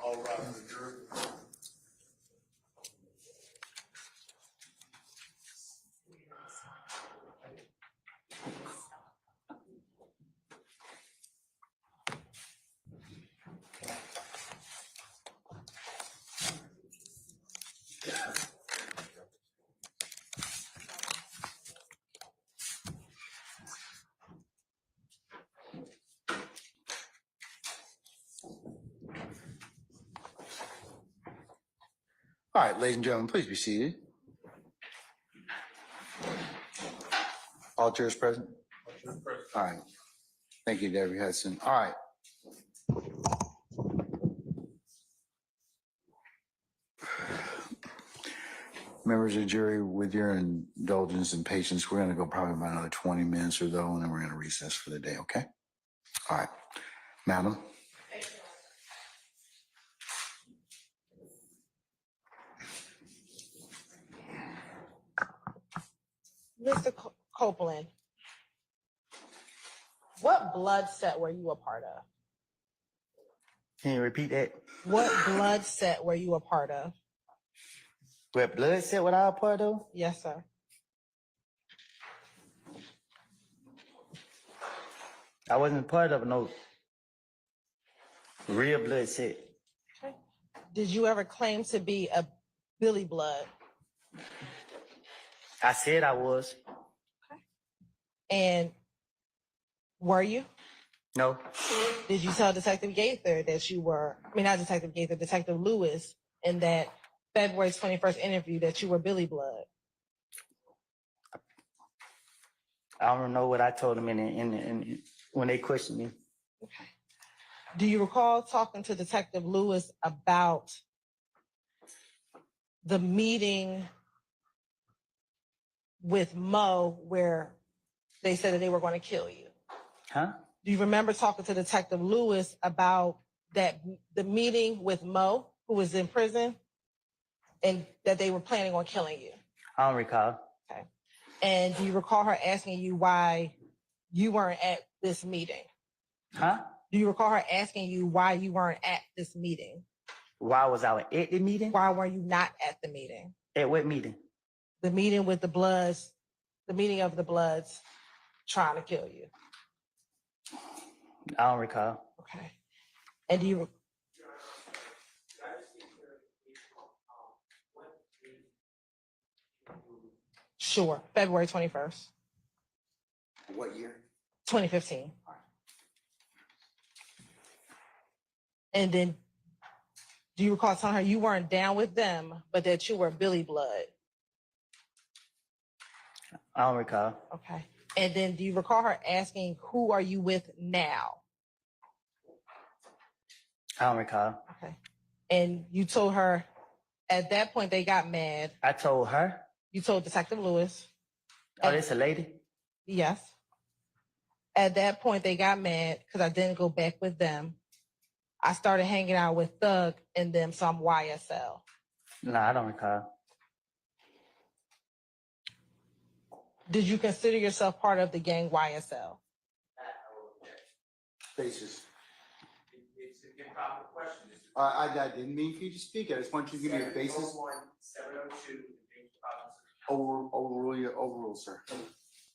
All rise for the jury. All right, ladies and gentlemen, please be seated. All jurors present? All right. Thank you, Debbie Hudson. All right. Members of the jury, with your indulgence and patience, we're going to go probably about another 20 minutes or so, and then we're going to recess for the day, okay? All right. Madam? Mr. Copeland, what blood set were you a part of? Can you repeat that? What blood set were you a part of? What blood set what I was part of? Yes, sir. I wasn't part of no real blood set. Okay. Did you ever claim to be a Billy Blood? I said I was. And were you? No. Did you tell Detective Gaither that you were, I mean, not Detective Gaither, Detective Lewis, in that February 21st interview that you were Billy Blood? I don't know what I told them in when they questioned me. Okay. Do you recall talking to Detective Lewis about the meeting with Mo where they said that they were going to kill you? Huh? Do you remember talking to Detective Lewis about the meeting with Mo, who was in prison, and that they were planning on killing you? I don't recall. Okay. And do you recall her asking you why you weren't at this meeting? Huh? Do you recall her asking you why you weren't at this meeting? Why was I at the meeting? Why were you not at the meeting? At what meeting? The meeting with the Bloods, the meeting of the Bloods trying to kill you. I don't recall. Okay. And do you, sure, February 21st, What year? 2015. And then do you recall telling her you weren't down with them, but that you were Billy Blood? I don't recall. Okay. And then do you recall her asking, who are you with now? I don't recall. Okay. And you told her at that point they got mad. I told her. You told Detective Lewis. Oh, this a lady? Yes. At that point they got mad because I didn't go back with them. I started hanging out with Thug and them, so I'm YSL. No, I don't recall. Did you consider yourself part of the gang YSL? Basis. It's an improper question. I didn't mean for you to speak. I just want you to give me a basis. 702, Overrule, sir.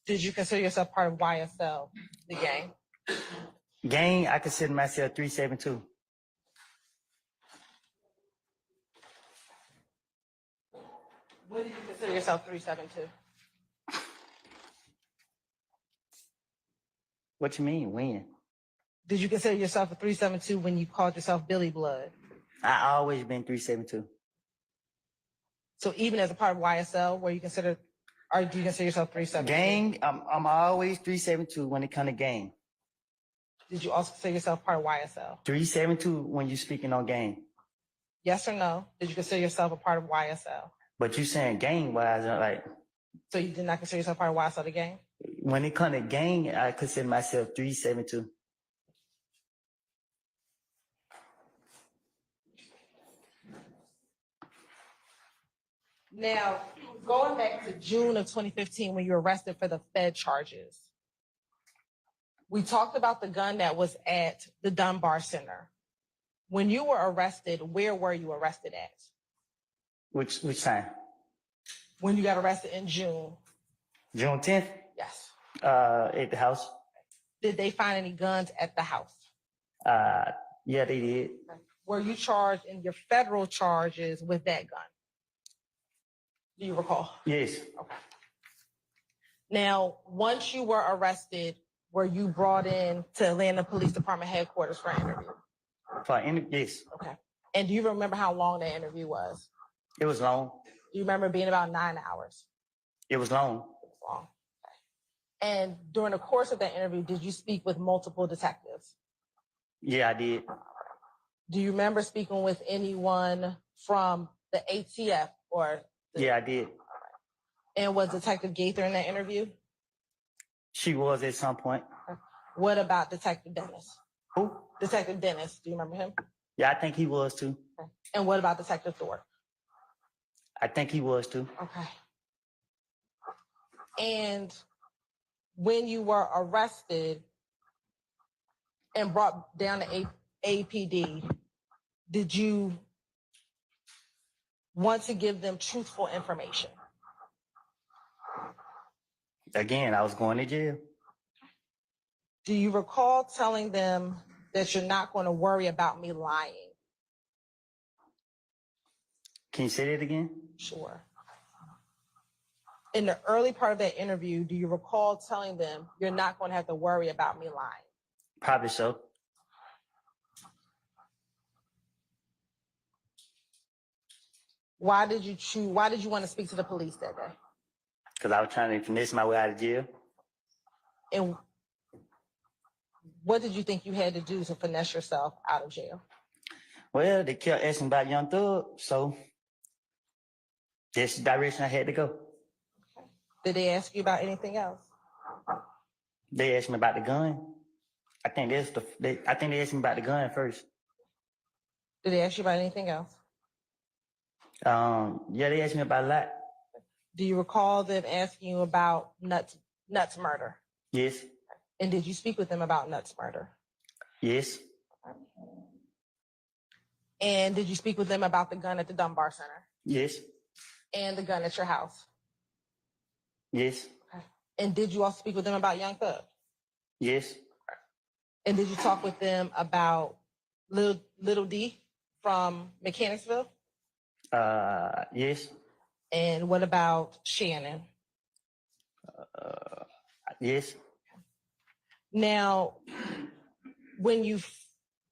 Did you consider yourself part of YSL, the gang? Gang, I consider myself 372. When did you consider yourself 372? What you mean, when? Did you consider yourself a 372 when you called yourself Billy Blood? I always been 372. So even as a part of YSL, were you considered, or do you consider yourself 372? Gang, I'm always 372 when it come to gang. Did you also consider yourself part of YSL? 372 when you speaking on gang. Yes or no? Did you consider yourself a part of YSL? But you saying gang wise, like So you did not consider yourself part of YSL, the gang? when it come to gang, I consider myself 372. Now, going back to June of 2015 when you were arrested for the Fed charges, we talked about the gun that was at the Dunbar Center. When you were arrested, where were you arrested at? Which time? When you got arrested in June? June 10th? Yes. At the house. Did they find any guns at the house? Yeah, they did. Were you charged in your federal charges with that gun? Do you recall? Yes. Okay. Now, once you were arrested, were you brought in to Atlanta Police Department headquarters for an interview? Yes. Okay. And do you remember how long that interview was? It was long. Do you remember being about 9 hours? It was long. It was long. Okay. And during the course of that interview, did you speak with multiple detectives? Yeah, I did. Do you remember speaking with anyone from the ATF or? Yeah, I did. And was Detective Gaither in that interview? She was at some point. What about Detective Dennis? Who? Detective Dennis, do you remember him? Yeah, I think he was too. Okay. And what about Detective Thorpe? I think he was too. Okay. And when you were arrested and brought down to APD, did you want to give them truthful information? Again, I was going to jail. Do you recall telling them that you're not going to worry about me lying? Can you say that again? Sure. In the early part of that interview, do you recall telling them you're not going to have to worry about me lying? Probably so. Why did you want to speak to the police that day? Because I was trying to finesse my way out of jail. And what did you think you had to do to finesse yourself out of jail? Well, they kept asking about Young Thug, so that's the direction I had to go. Did they ask you about anything else? They asked me about the gun. I think they asked me about the gun first. Did they ask you about anything else? Yeah, they asked me about a lot. Do you recall them asking you about Nuts murder? Yes. And did you speak with them about Nuts murder? Yes. And did you speak with them about the gun at the Dunbar Center? Yes. And the gun at your house? Yes. Okay. And did you also speak with them about Young Thug? Yes. And did you talk with them about Little D from Mechanicsville? Yes. And what about Shannon? Yes. Now, when you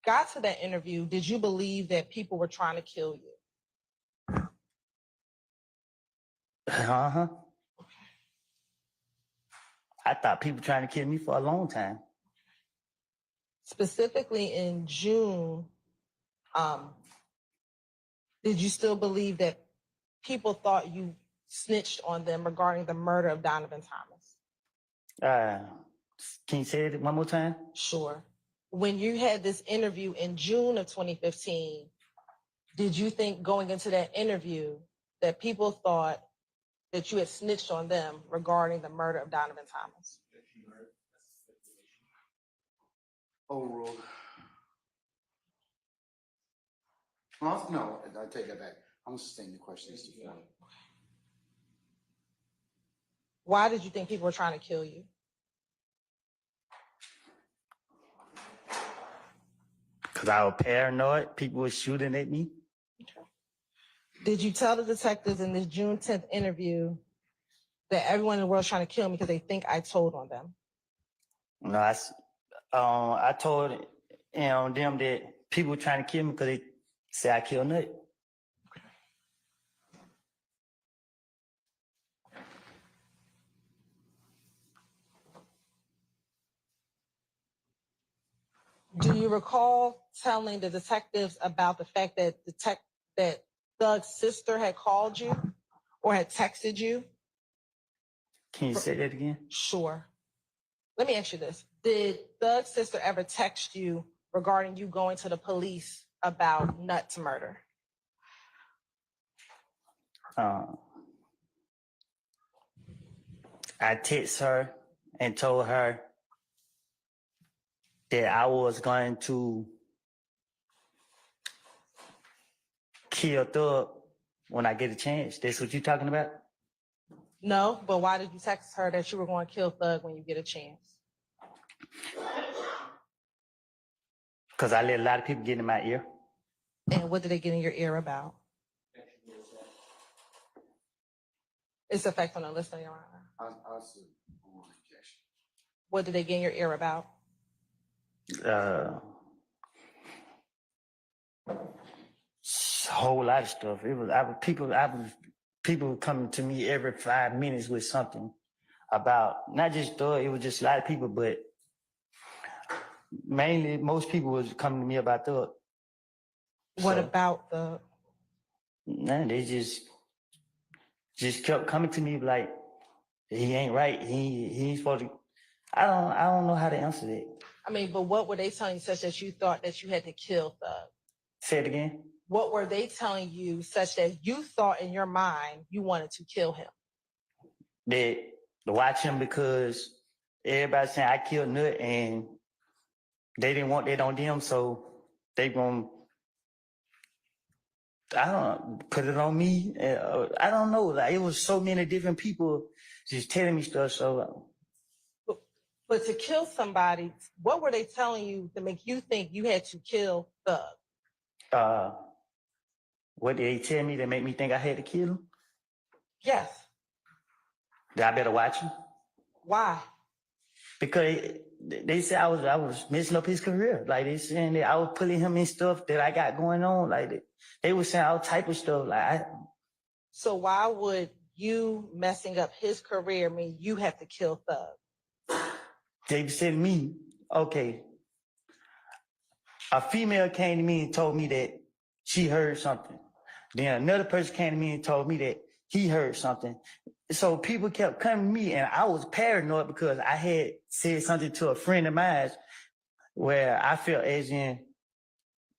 got to that interview, did you believe that people were trying to kill you? Uh-huh. I thought people trying to kill me for a long time. Specifically in June, did you still believe that people thought you snitched on them regarding the murder of Donovan Thomas? Can you say it one more time? Sure. When you had this interview in June of 2015, did you think going into that interview that people thought that you had snitched on them regarding the murder of Donovan Thomas? Overruled. Well, no, I take that back. I'm sustain the questions to form. Why did you think people were trying to kill you? Because I was paranoid. People were shooting at me. Did you tell the detectives in this June 10th interview that everyone in the world is trying to kill me because they think I told on them? No, I told them that people were trying to kill me because they say I killed Nut. Do you recall telling the detectives about the fact that that Thug's sister had called you or had texted you? Can you say that again? Sure. Let me ask you this. Did Thug's sister ever text you regarding you going to the police about Nuts murder? I texted her and told her that I was going to kill Thug when I get a chance. That's what you talking about? No, but why did you text her that you were going to kill Thug when you get a chance? Because I let a lot of people get in my ear. And what did they get in your ear about? It's effect on the listener, Your Honor. What did they get in your ear about? A whole lot of stuff. People coming to me every 5 minutes with something about not just Thug. It was just a lot of people, but mainly most people was coming to me about Thug. What So, about the? man, they just kept coming to me like he ain't right. He ain't supposed to. I don't know how to answer that. I mean, but what were they telling you such that you thought that you had to kill Thug? Say it again. What were they telling you such that you thought in your mind you wanted to kill him? That to watch him because everybody saying I killed Nut and they didn't want that on them, so they gonna put it on me. I don't know. Like, it was so many different people just telling me stuff. So, But to kill somebody, what were they telling you to make you think you had to kill Thug? what did they tell me that make me think I had to kill him? Yes. That I better watch him Why? because they said I was messing up his career. Like they saying that I was putting him in stuff that I got going on. Like they were saying all type of stuff. So why would you messing up his career mean you have to kill Thug? They said to me, okay, a female came to me and told me that she heard something. Then another person came to me and told me that he heard something. So people kept coming to me and I was paranoid because I had said something to a friend of mine where I felt as in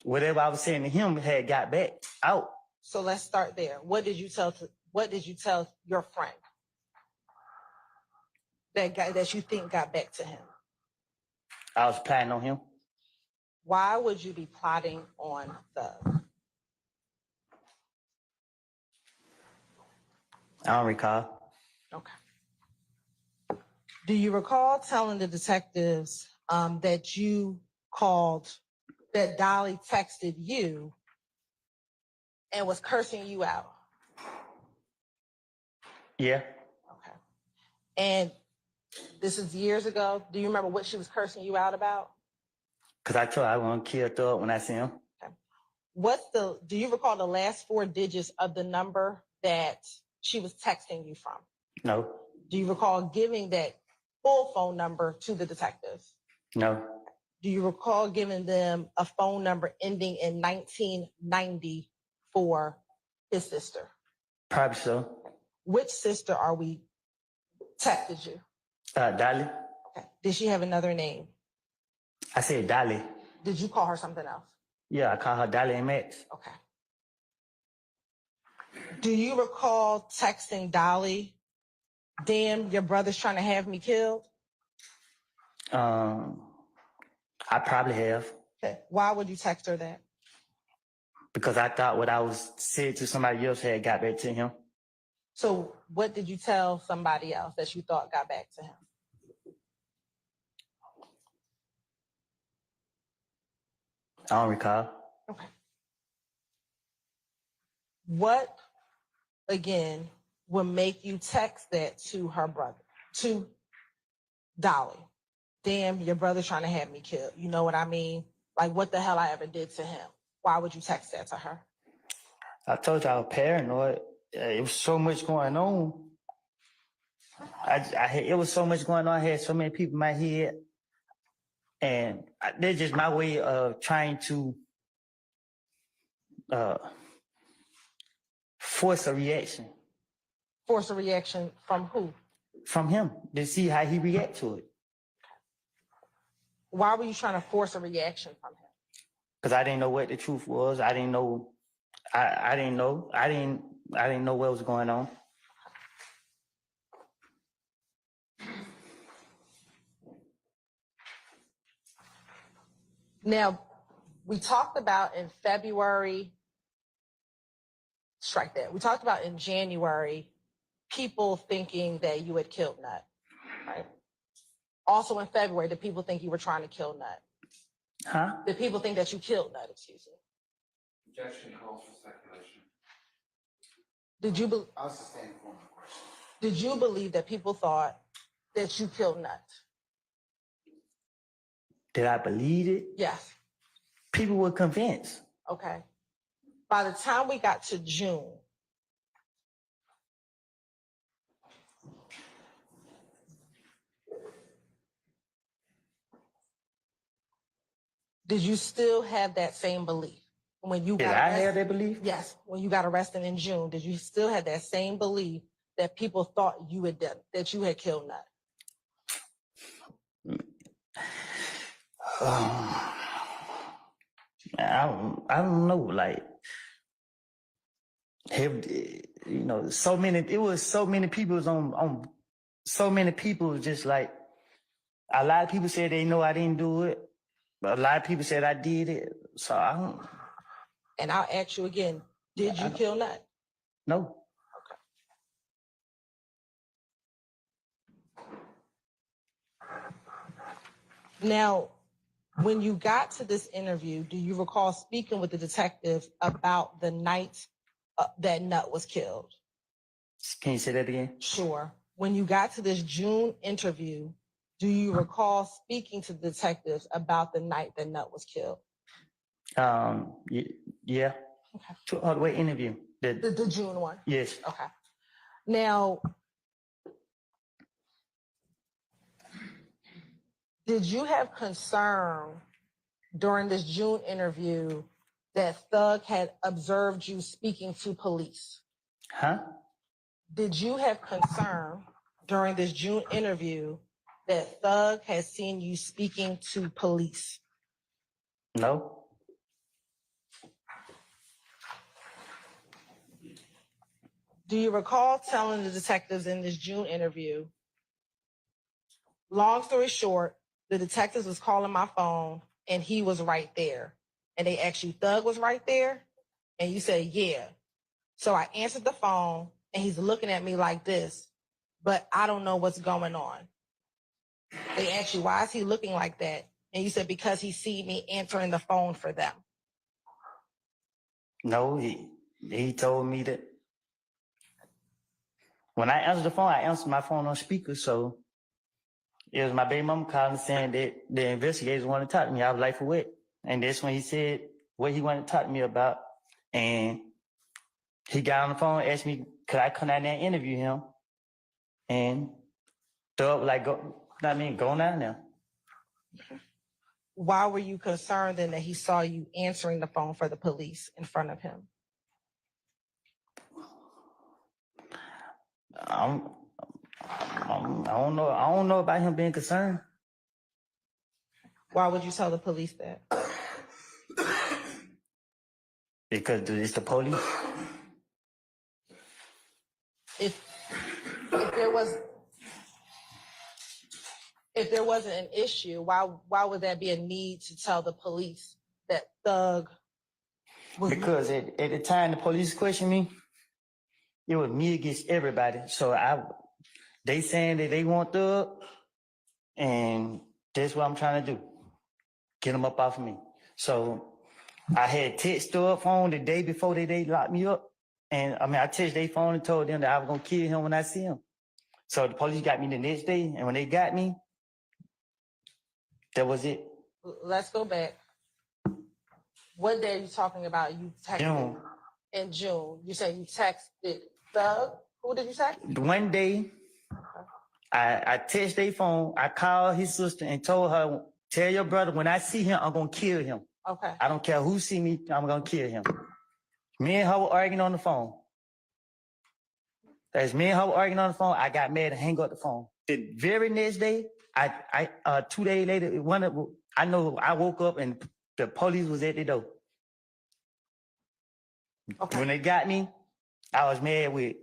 whatever I was saying to him had got back out. So let's start there. What did you tell your friend that you think got back to him? I was planning on him. Why would you be plotting on Thug? I don't recall. Okay. Do you recall telling the detectives that you called, that Dolly texted you and was cursing you out? Yeah. Okay. And this is years ago. Do you remember what she was cursing you out about? Because I told her I want to kill Thug when I see him. Okay. Do you recall the last 4 digits of the number that she was texting you from? No. Do you recall giving that full phone number to the detectives? No. Do you recall giving them a phone number ending in 1990 for his sister? Probably so. Which sister are we texted you? Dolly. Okay. Did she have another name? I said Dolly. Did you call her something else? Yeah, I call her Dolly and Max. Okay. Do you recall texting Dolly, damn, your brother's trying to have me killed? I probably have. Okay. Why would you text her that? Because I thought what I was said to somebody else had got back to him. So what did you tell somebody else that you thought got back to him? I don't recall. Okay. What, again, would make you text that to her brother, to Dolly? Damn, your brother's trying to have me killed. You know what I mean? Like, what the hell I ever did to him? Why would you text that to her? I told you I was paranoid. It was so much going on. It was so much going on. I had so many people in my head. And that's just my way of trying to force a reaction. Force a reaction from who? From him, to see how he react to it. Why were you trying to force a reaction from him? Because I didn't know what the truth was. I didn't know. I didn't know. I didn't know what was going on. Now, we talked about in February strike that. We talked about in January, people thinking that you had killed Nut, right? Also in February, did people think you were trying to kill Nut? Huh? Did people think that you killed Nut, excuse me? Objection calls for speculation. Did you, I'll sustain the formal question. did you believe that people thought that you killed Nut? Did I believe it? Yes. People were convinced. Okay. By the time we got to June, did you still have that same belief? When you Did got I arrested? have that belief? Yes. When you got arrested in June, did you still have that same belief that people thought you had done, that you had killed Nut? I don't know. Like, you know, so many. It was so many people on. So many people just like. A lot of people said they know I didn't do it, but a lot of people said I did it. So I don't. And I'll ask you again, did you kill Nut? No. Now, when you got to this interview, do you recall speaking with the detective about the night that Nut was killed? Can you say that again? Sure. When you got to this June interview, do you recall speaking to the detectives about the night that Nut was killed? Yeah. Okay. Wait, interview. The June one? Yes. Okay. Now, did you have concern during this June interview that Thug had observed you speaking to police? Huh? Did you have concern during this June interview that Thug has seen you speaking to police? No. Do you recall telling the detectives in this June interview, long story short, the detectives was calling my phone and he was right there. And they asked you, Thug was right there? And you said, yeah. So I answered the phone and he's looking at me like this, but I don't know what's going on. They asked you, why is he looking like that? And you said, because he see me answering the phone for them. No, he told me that when I answered the phone, I answered my phone on speaker. So it was my baby mama calling saying that the investigators wanted to talk to me. I was like, for what? And that's when he said what he wanted to talk to me about. And he got on the phone, asked me, could I come down there and interview him? And Thug like, go down there. Why were you concerned then that he saw you answering the phone for the police in front of him? I don't know. I don't know about him being concerned. Why would you tell the police that? Because it's the police. If there wasn't an issue, why would that be a need to tell the police that Thug was? Because at the time the police questioned me, it was me against everybody. So they saying that they want Thug, and that's what I'm trying to do. Get them up off of me. So I had text Thug phone the day before they locked me up. And I texted their phone and told them that I was gonna kill him when I see him. So the police got me the next day, and when they got me, that was it. Let's go back. What day are you talking about? You texted June. in June. You said you texted Thug. Who did you text? One day, I texted their phone. I called his sister and told her, tell your brother when I see him, I'm gonna kill him. Okay. I don't care who see me, I'm gonna kill him. Me and her were arguing on the phone. As me and her were arguing on the phone, I got mad and hang up the phone. The very next day, 2 days later, I know I woke up and the police was at the door. Okay. When they got me, I was mad with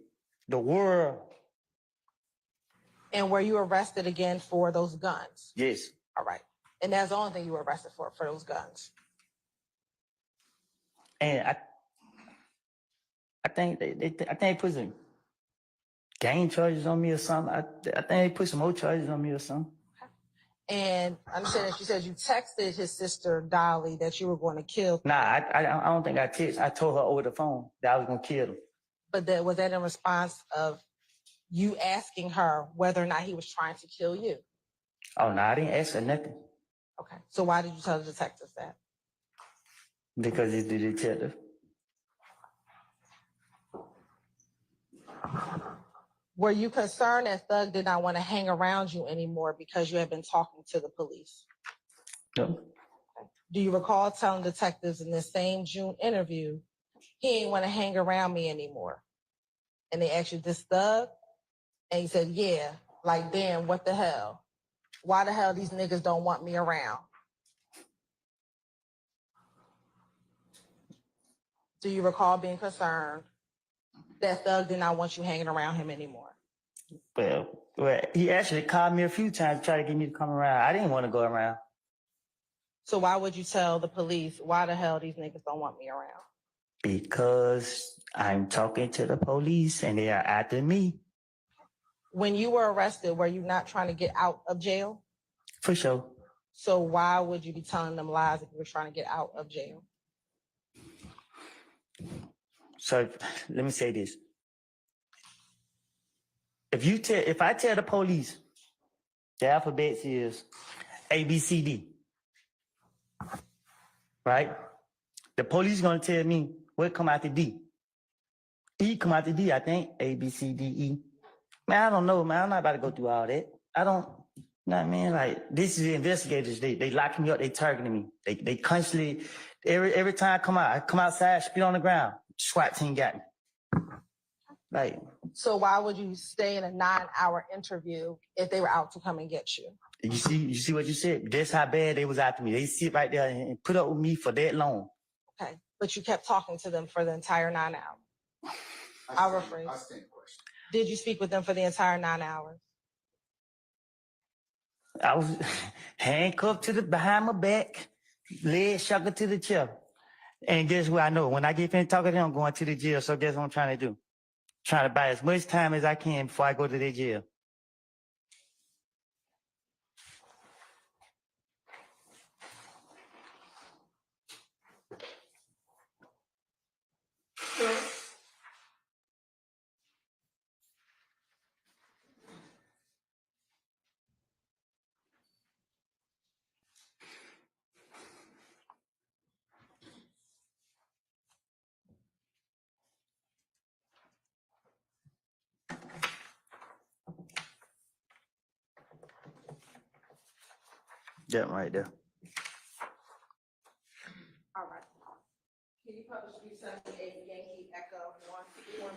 the world. And were you arrested again for those guns? Yes. All right. And that's the only thing you were arrested for those guns. And I think they put some gang charges on me or something. I think they put some more charges on me or something. And I understand that you said you texted his sister Dolly that you were going to kill. Nah, I don't think I texted. I told her over the phone that I was gonna kill him. But that was that in response of you asking her whether or not he was trying to kill you? Oh no, I didn't ask her nothing Okay. So why did you tell the detectives that? because it's the detective. Were you concerned that Thug did not want to hang around you anymore because you had been talking to the police? No. Do you recall telling detectives in this same June interview, he ain't want to hang around me anymore? And they asked you, this Thug? And you said, yeah. Like, damn, what the hell? Why the hell these niggas don't want me around? Do you recall being concerned that Thug did not want you hanging around him anymore? Well, he actually called me a few times to try to get me to come around. I didn't want to go around. So why would you tell the police, why the hell these niggas don't want me around? Because I'm talking to the police and they are after me. When you were arrested, were you not trying to get out of jail? For sure. So why would you be telling them lies if you were trying to get out of jail? So let me say this. If I tell the police the alphabet is A, B, C, D, right? The police gonna tell me what come after D. E come after D, I think. A, B, C, D, E. Man, I don't know, man. I'm not about to go through all that. I don't, you know what I mean? Like, this is the investigators. They locking me up. They targeting me. They constantly, every time I come outside, spit on the ground. SWAT team got me. Like, So why would you stay in a 9-hour interview if they were out to come and get you? you see what you said? That's how bad they was after me. They sit right there and put up with me for that long. Okay, but you kept talking to them for the entire 9 hours. I'll rephrase. I stand question. Did you speak with them for the entire 9 hours? I was handcuffed behind my back, legs shackled to the chair. And guess what I know? When I get finished talking to them, I'm going to the jail. So guess what I'm trying to do? Trying to buy as much time as I can before I go to the jail. That right there. All right. Can you publish me a Yankee Echo 1?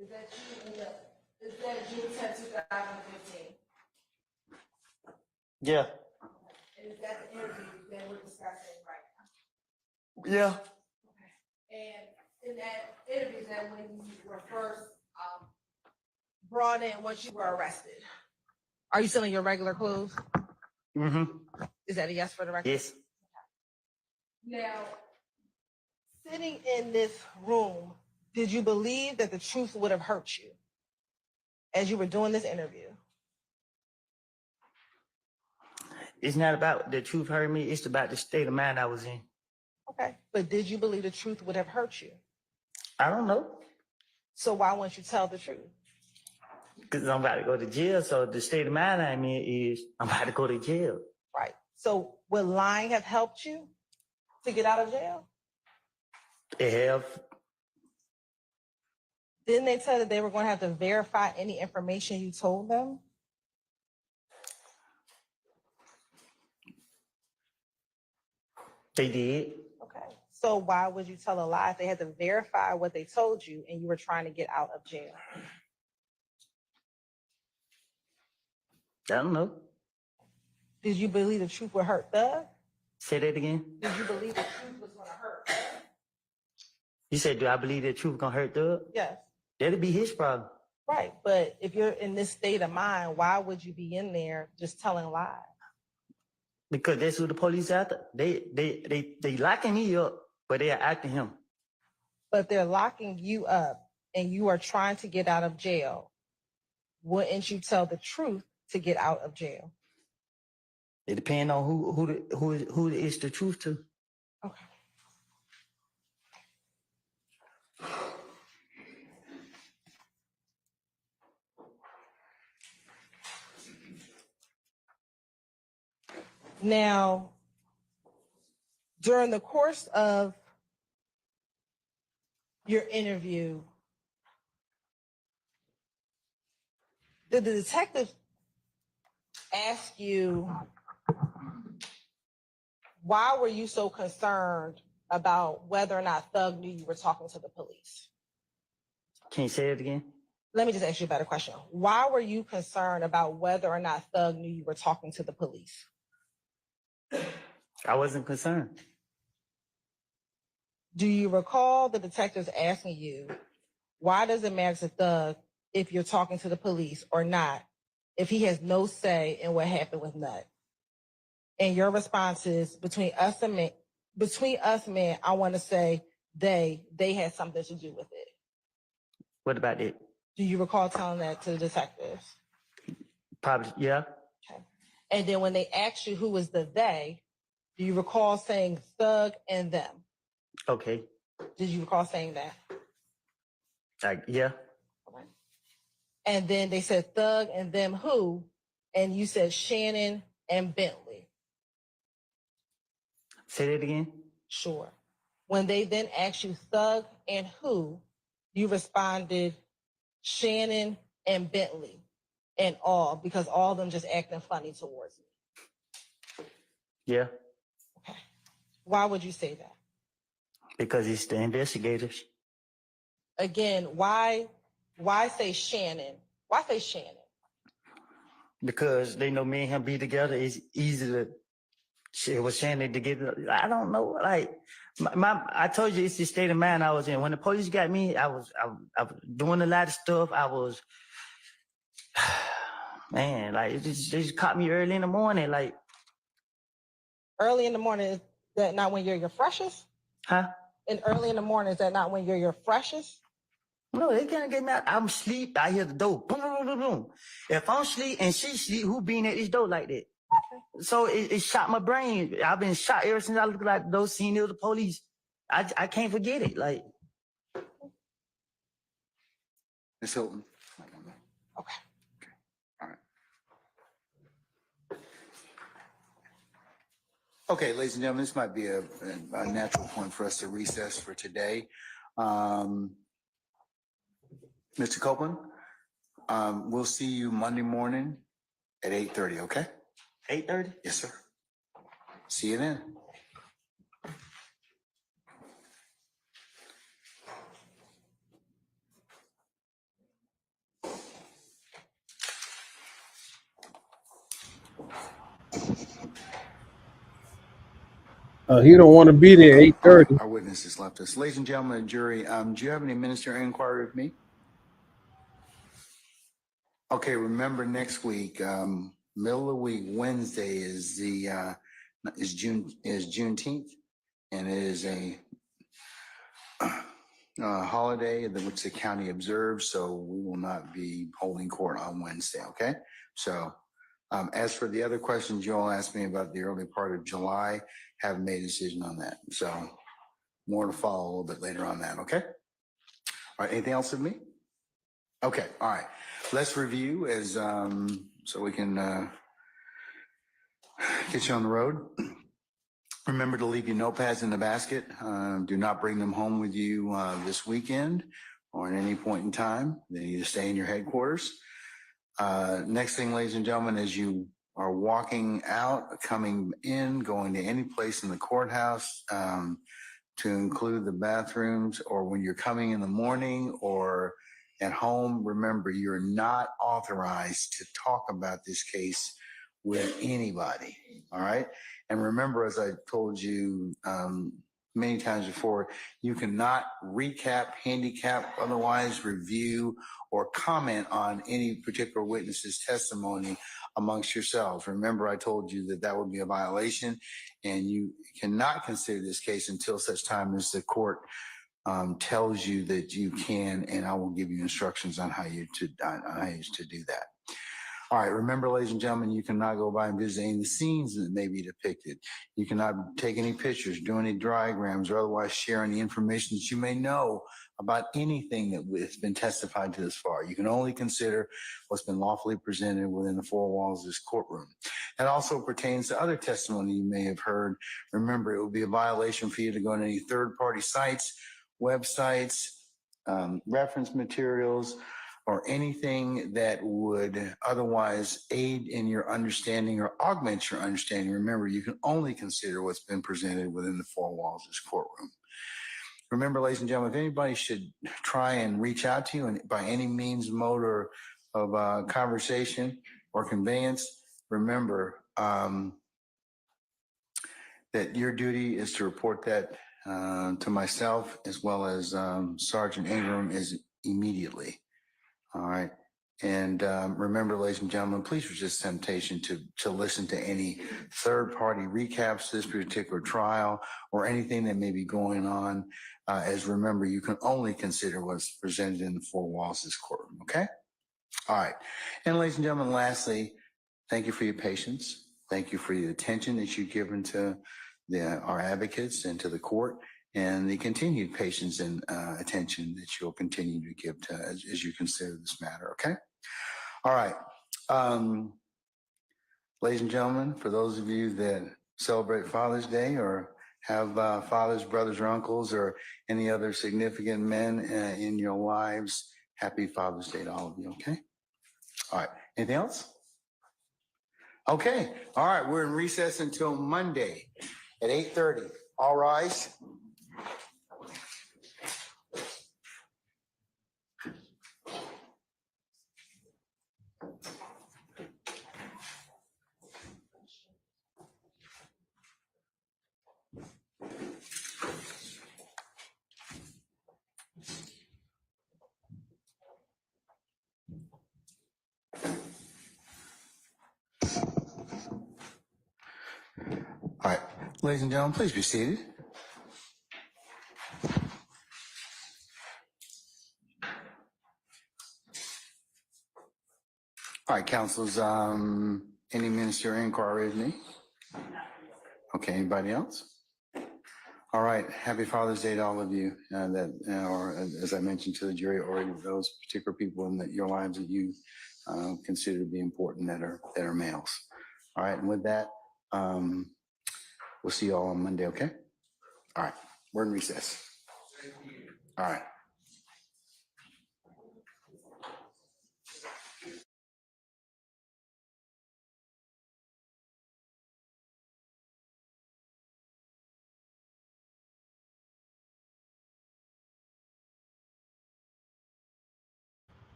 Is that June 10, 2015? Yeah. And is that the interview that we're discussing right now? Yeah. And in that interview, that when you were first brought in, once you were arrested, are you still in your regular clothes? Mm-hmm. Is that a yes for the record? Yes. Now, sitting in this room, did you believe that the truth would have hurt you as you were doing this interview? It's not about the truth hurting me. It's about the state of mind I was in. Okay. But did you believe the truth would have hurt you? I don't know. So why won't you tell the truth? Because I'm about to go to jail. So the state of mind I'm in is I'm about to go to jail. Right. So would lying have helped you to get out of jail? It have. Didn't they tell that they were going to have to verify any information you told them? They did. Okay. So why would you tell a lie if they had to verify what they told you and you were trying to get out of jail? I don't know. Did you believe the truth would hurt Thug? Say that again. Did you believe the truth was going to hurt Thug? You said, do I believe the truth gonna hurt Doug? Yes. That'd be his problem. Right. But if you're in this state of mind, why would you be in there just telling lies? Because that's who the police after. They locking me up, but they are acting him. But they're locking you up and you are trying to get out of jail. Wouldn't you tell the truth to get out of jail? It depends on who is the truth to. Okay. Now, during the course of your interview, did the detective ask you, why were you so concerned about whether or not Thug knew you were talking to the police? Can you say it again? Let me just ask you a better question. Why were you concerned about whether or not Thug knew you were talking to the police? I wasn't concerned. Do you recall the detectives asking you, why does it matter to Thug if you're talking to the police or not, if he has no say in what happened with Nut? And your response is, between us men, I want to say they had something to do with it. What about it? Do you recall telling that to the detectives? Probably, yeah. Okay. And then when they asked you who was the they, do you recall saying Thug and them? Okay. Did you recall saying that? Yeah. Okay. And then they said Thug and them who? And you said Shannon and Bentley. Say that again. Sure. When they then asked you Thug and who, you responded Shannon and Bentley and all, because all of them just acting funny towards me. Yeah. Okay. Why would you say that? Because it's the investigators. Again, why say Shannon? Why say Shannon? Because they know me and him be together. It's easy to shit with Shannon to get. I don't know. Like I told you, it's the state of mind I was in. When the police got me, I was doing a lot of stuff. I was, man, like they just caught me early in the morning. Like Early in the morning, is that not when you're your freshest? huh? And early in the morning, is that not when you're your freshest? No, they can't get me out. I'm asleep. I hear the door. Boom, boom, boom, boom. If I'm asleep and she sleep, who being at this door like that? So it shot my brain. I've been shot ever since I looked like those seen the police. I can't forget it. Like Ms. Hilton. Okay. All right. Okay, ladies and gentlemen, this might be a natural point for us to recess for today. Mr. Copeland, we'll see you Monday morning at 8:30, okay? 8:30. Yes, sir. See you then. He don't want to be there 8:30. Our witnesses left us. Ladies and gentlemen, jury, do you have any ministerial inquiry with me? Okay, remember next week, middle of the week, Wednesday is Juneteenth, and it is a holiday which the county observes, so we will not be holding court on Wednesday, okay? So as for the other questions you all asked me about the early part of July, haven't made a decision on that. So more to follow a little bit later on that, okay? All right, anything else with me? Okay, all right. Let's review as so we can get you on the road. Remember to leave your notepads in the basket. Do not bring them home with you this weekend or at any point in time. They need to stay in your headquarters. Next thing, ladies and gentlemen, as you are walking out, coming in, going to any place in the courthouse, to include the bathrooms, or when you're coming in the morning or at home, remember you're not authorized to talk about this case with anybody. All right. And remember, as I told you many times before, you cannot recap, handicap, otherwise review, or comment on any particular witness's testimony amongst yourselves. Remember, I told you that that would be a violation, and you cannot consider this case until such time as the court tells you that you can, and I will give you instructions on how you to do that. All right, remember, ladies and gentlemen, you cannot go by and visit any of the scenes that may be depicted. You cannot take any pictures, do any diagrams, or otherwise share any information that you may know about anything that has been testified to this far. You can only consider what's been lawfully presented within the four walls of this courtroom. That also pertains to other testimony you may have heard. Remember, it would be a violation for you to go on any third-party sites, websites, reference materials, or anything that would otherwise aid in your understanding or augment your understanding. Remember, you can only consider what's been presented within the four walls of this courtroom. Remember, ladies and gentlemen, if anybody should try and reach out to you and by any means, mode, or of conversation or conveyance, remember that your duty is to report that to myself as well as Sergeant Ingram is immediately. All right. And remember, ladies and gentlemen, please resist temptation to listen to any third-party recaps to this particular trial or anything that may be going on. As remember, you can only consider what's presented in the four walls of this courtroom. Okay? All right. And ladies and gentlemen, lastly, thank you for your patience. Thank you for the attention that you've given to our advocates and to the court, and the continued patience and attention that you'll continue to give to as you consider this matter, okay? All right. Ladies and gentlemen, for those of you that celebrate Father's Day or have fathers, brothers, or uncles, or any other significant men in your lives, happy Father's Day to all of you, okay? All right. Anything else? Okay. All right. We're in recess until Monday at 8:30. All rise. All right, ladies and gentlemen, please be seated. All right, councilors, any ministerial inquiry with me? Okay, anybody else? All right, happy Father's Day to all of you or as I mentioned to the jury, or those particular people in your lives that you consider to be important that are males. All right, and with that, we'll see you all on Monday, okay? All right, we're in recess. All right.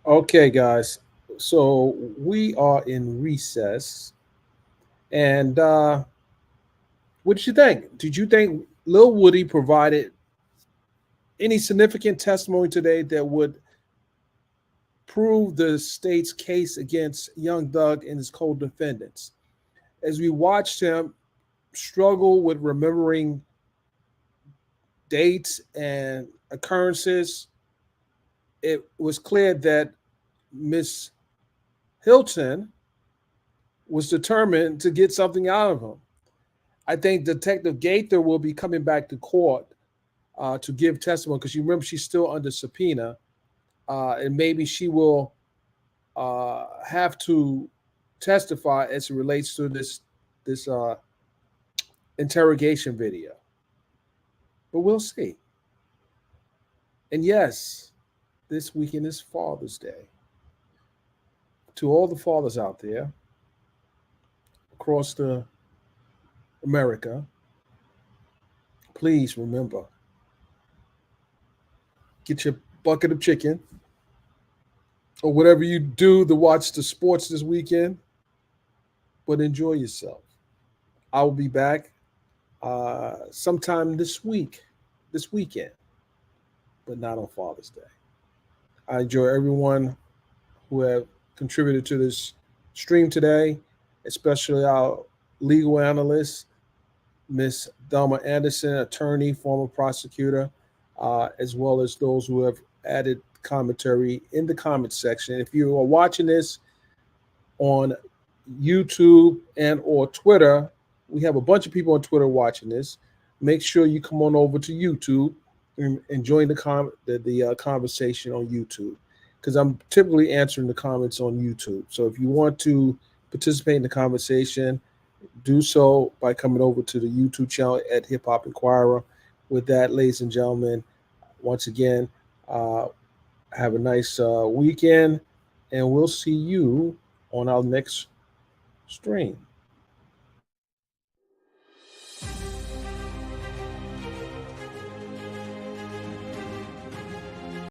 Okay, guys. So we are in recess. And what did you think? Did you think Lil Woody provided any significant testimony today that would prove the state's case against Young Thug and his co-defendants? As we watched him struggle with remembering dates and occurrences, it was clear that Miss Hilton was determined to get something out of him. I think Detective Gaither will be coming back to court to give testimony because you remember she's still under subpoena, and maybe she will have to testify as it relates to this interrogation video. But we'll see. And yes, this weekend is Father's Day. To all the fathers out there across America, please remember, get your bucket of chicken or whatever you do to watch the sports this weekend, but enjoy yourself. I will be back sometime this weekend, but not on Father's Day. I enjoy everyone who have contributed to this stream today, especially our legal analyst, Miss Dharma Anderson, attorney, former prosecutor, as well as those who have added commentary in the comment section. If you are watching this on YouTube and or Twitter, we have a bunch of people on Twitter watching this. Make sure you come on over to YouTube and join the conversation on YouTube, because I'm typically answering the comments on YouTube. So if you want to participate in the conversation, do so by coming over to the YouTube channel at Hip Hop Inquirer. With that, ladies and gentlemen, once again, have a nice weekend, and we'll see you on our next stream.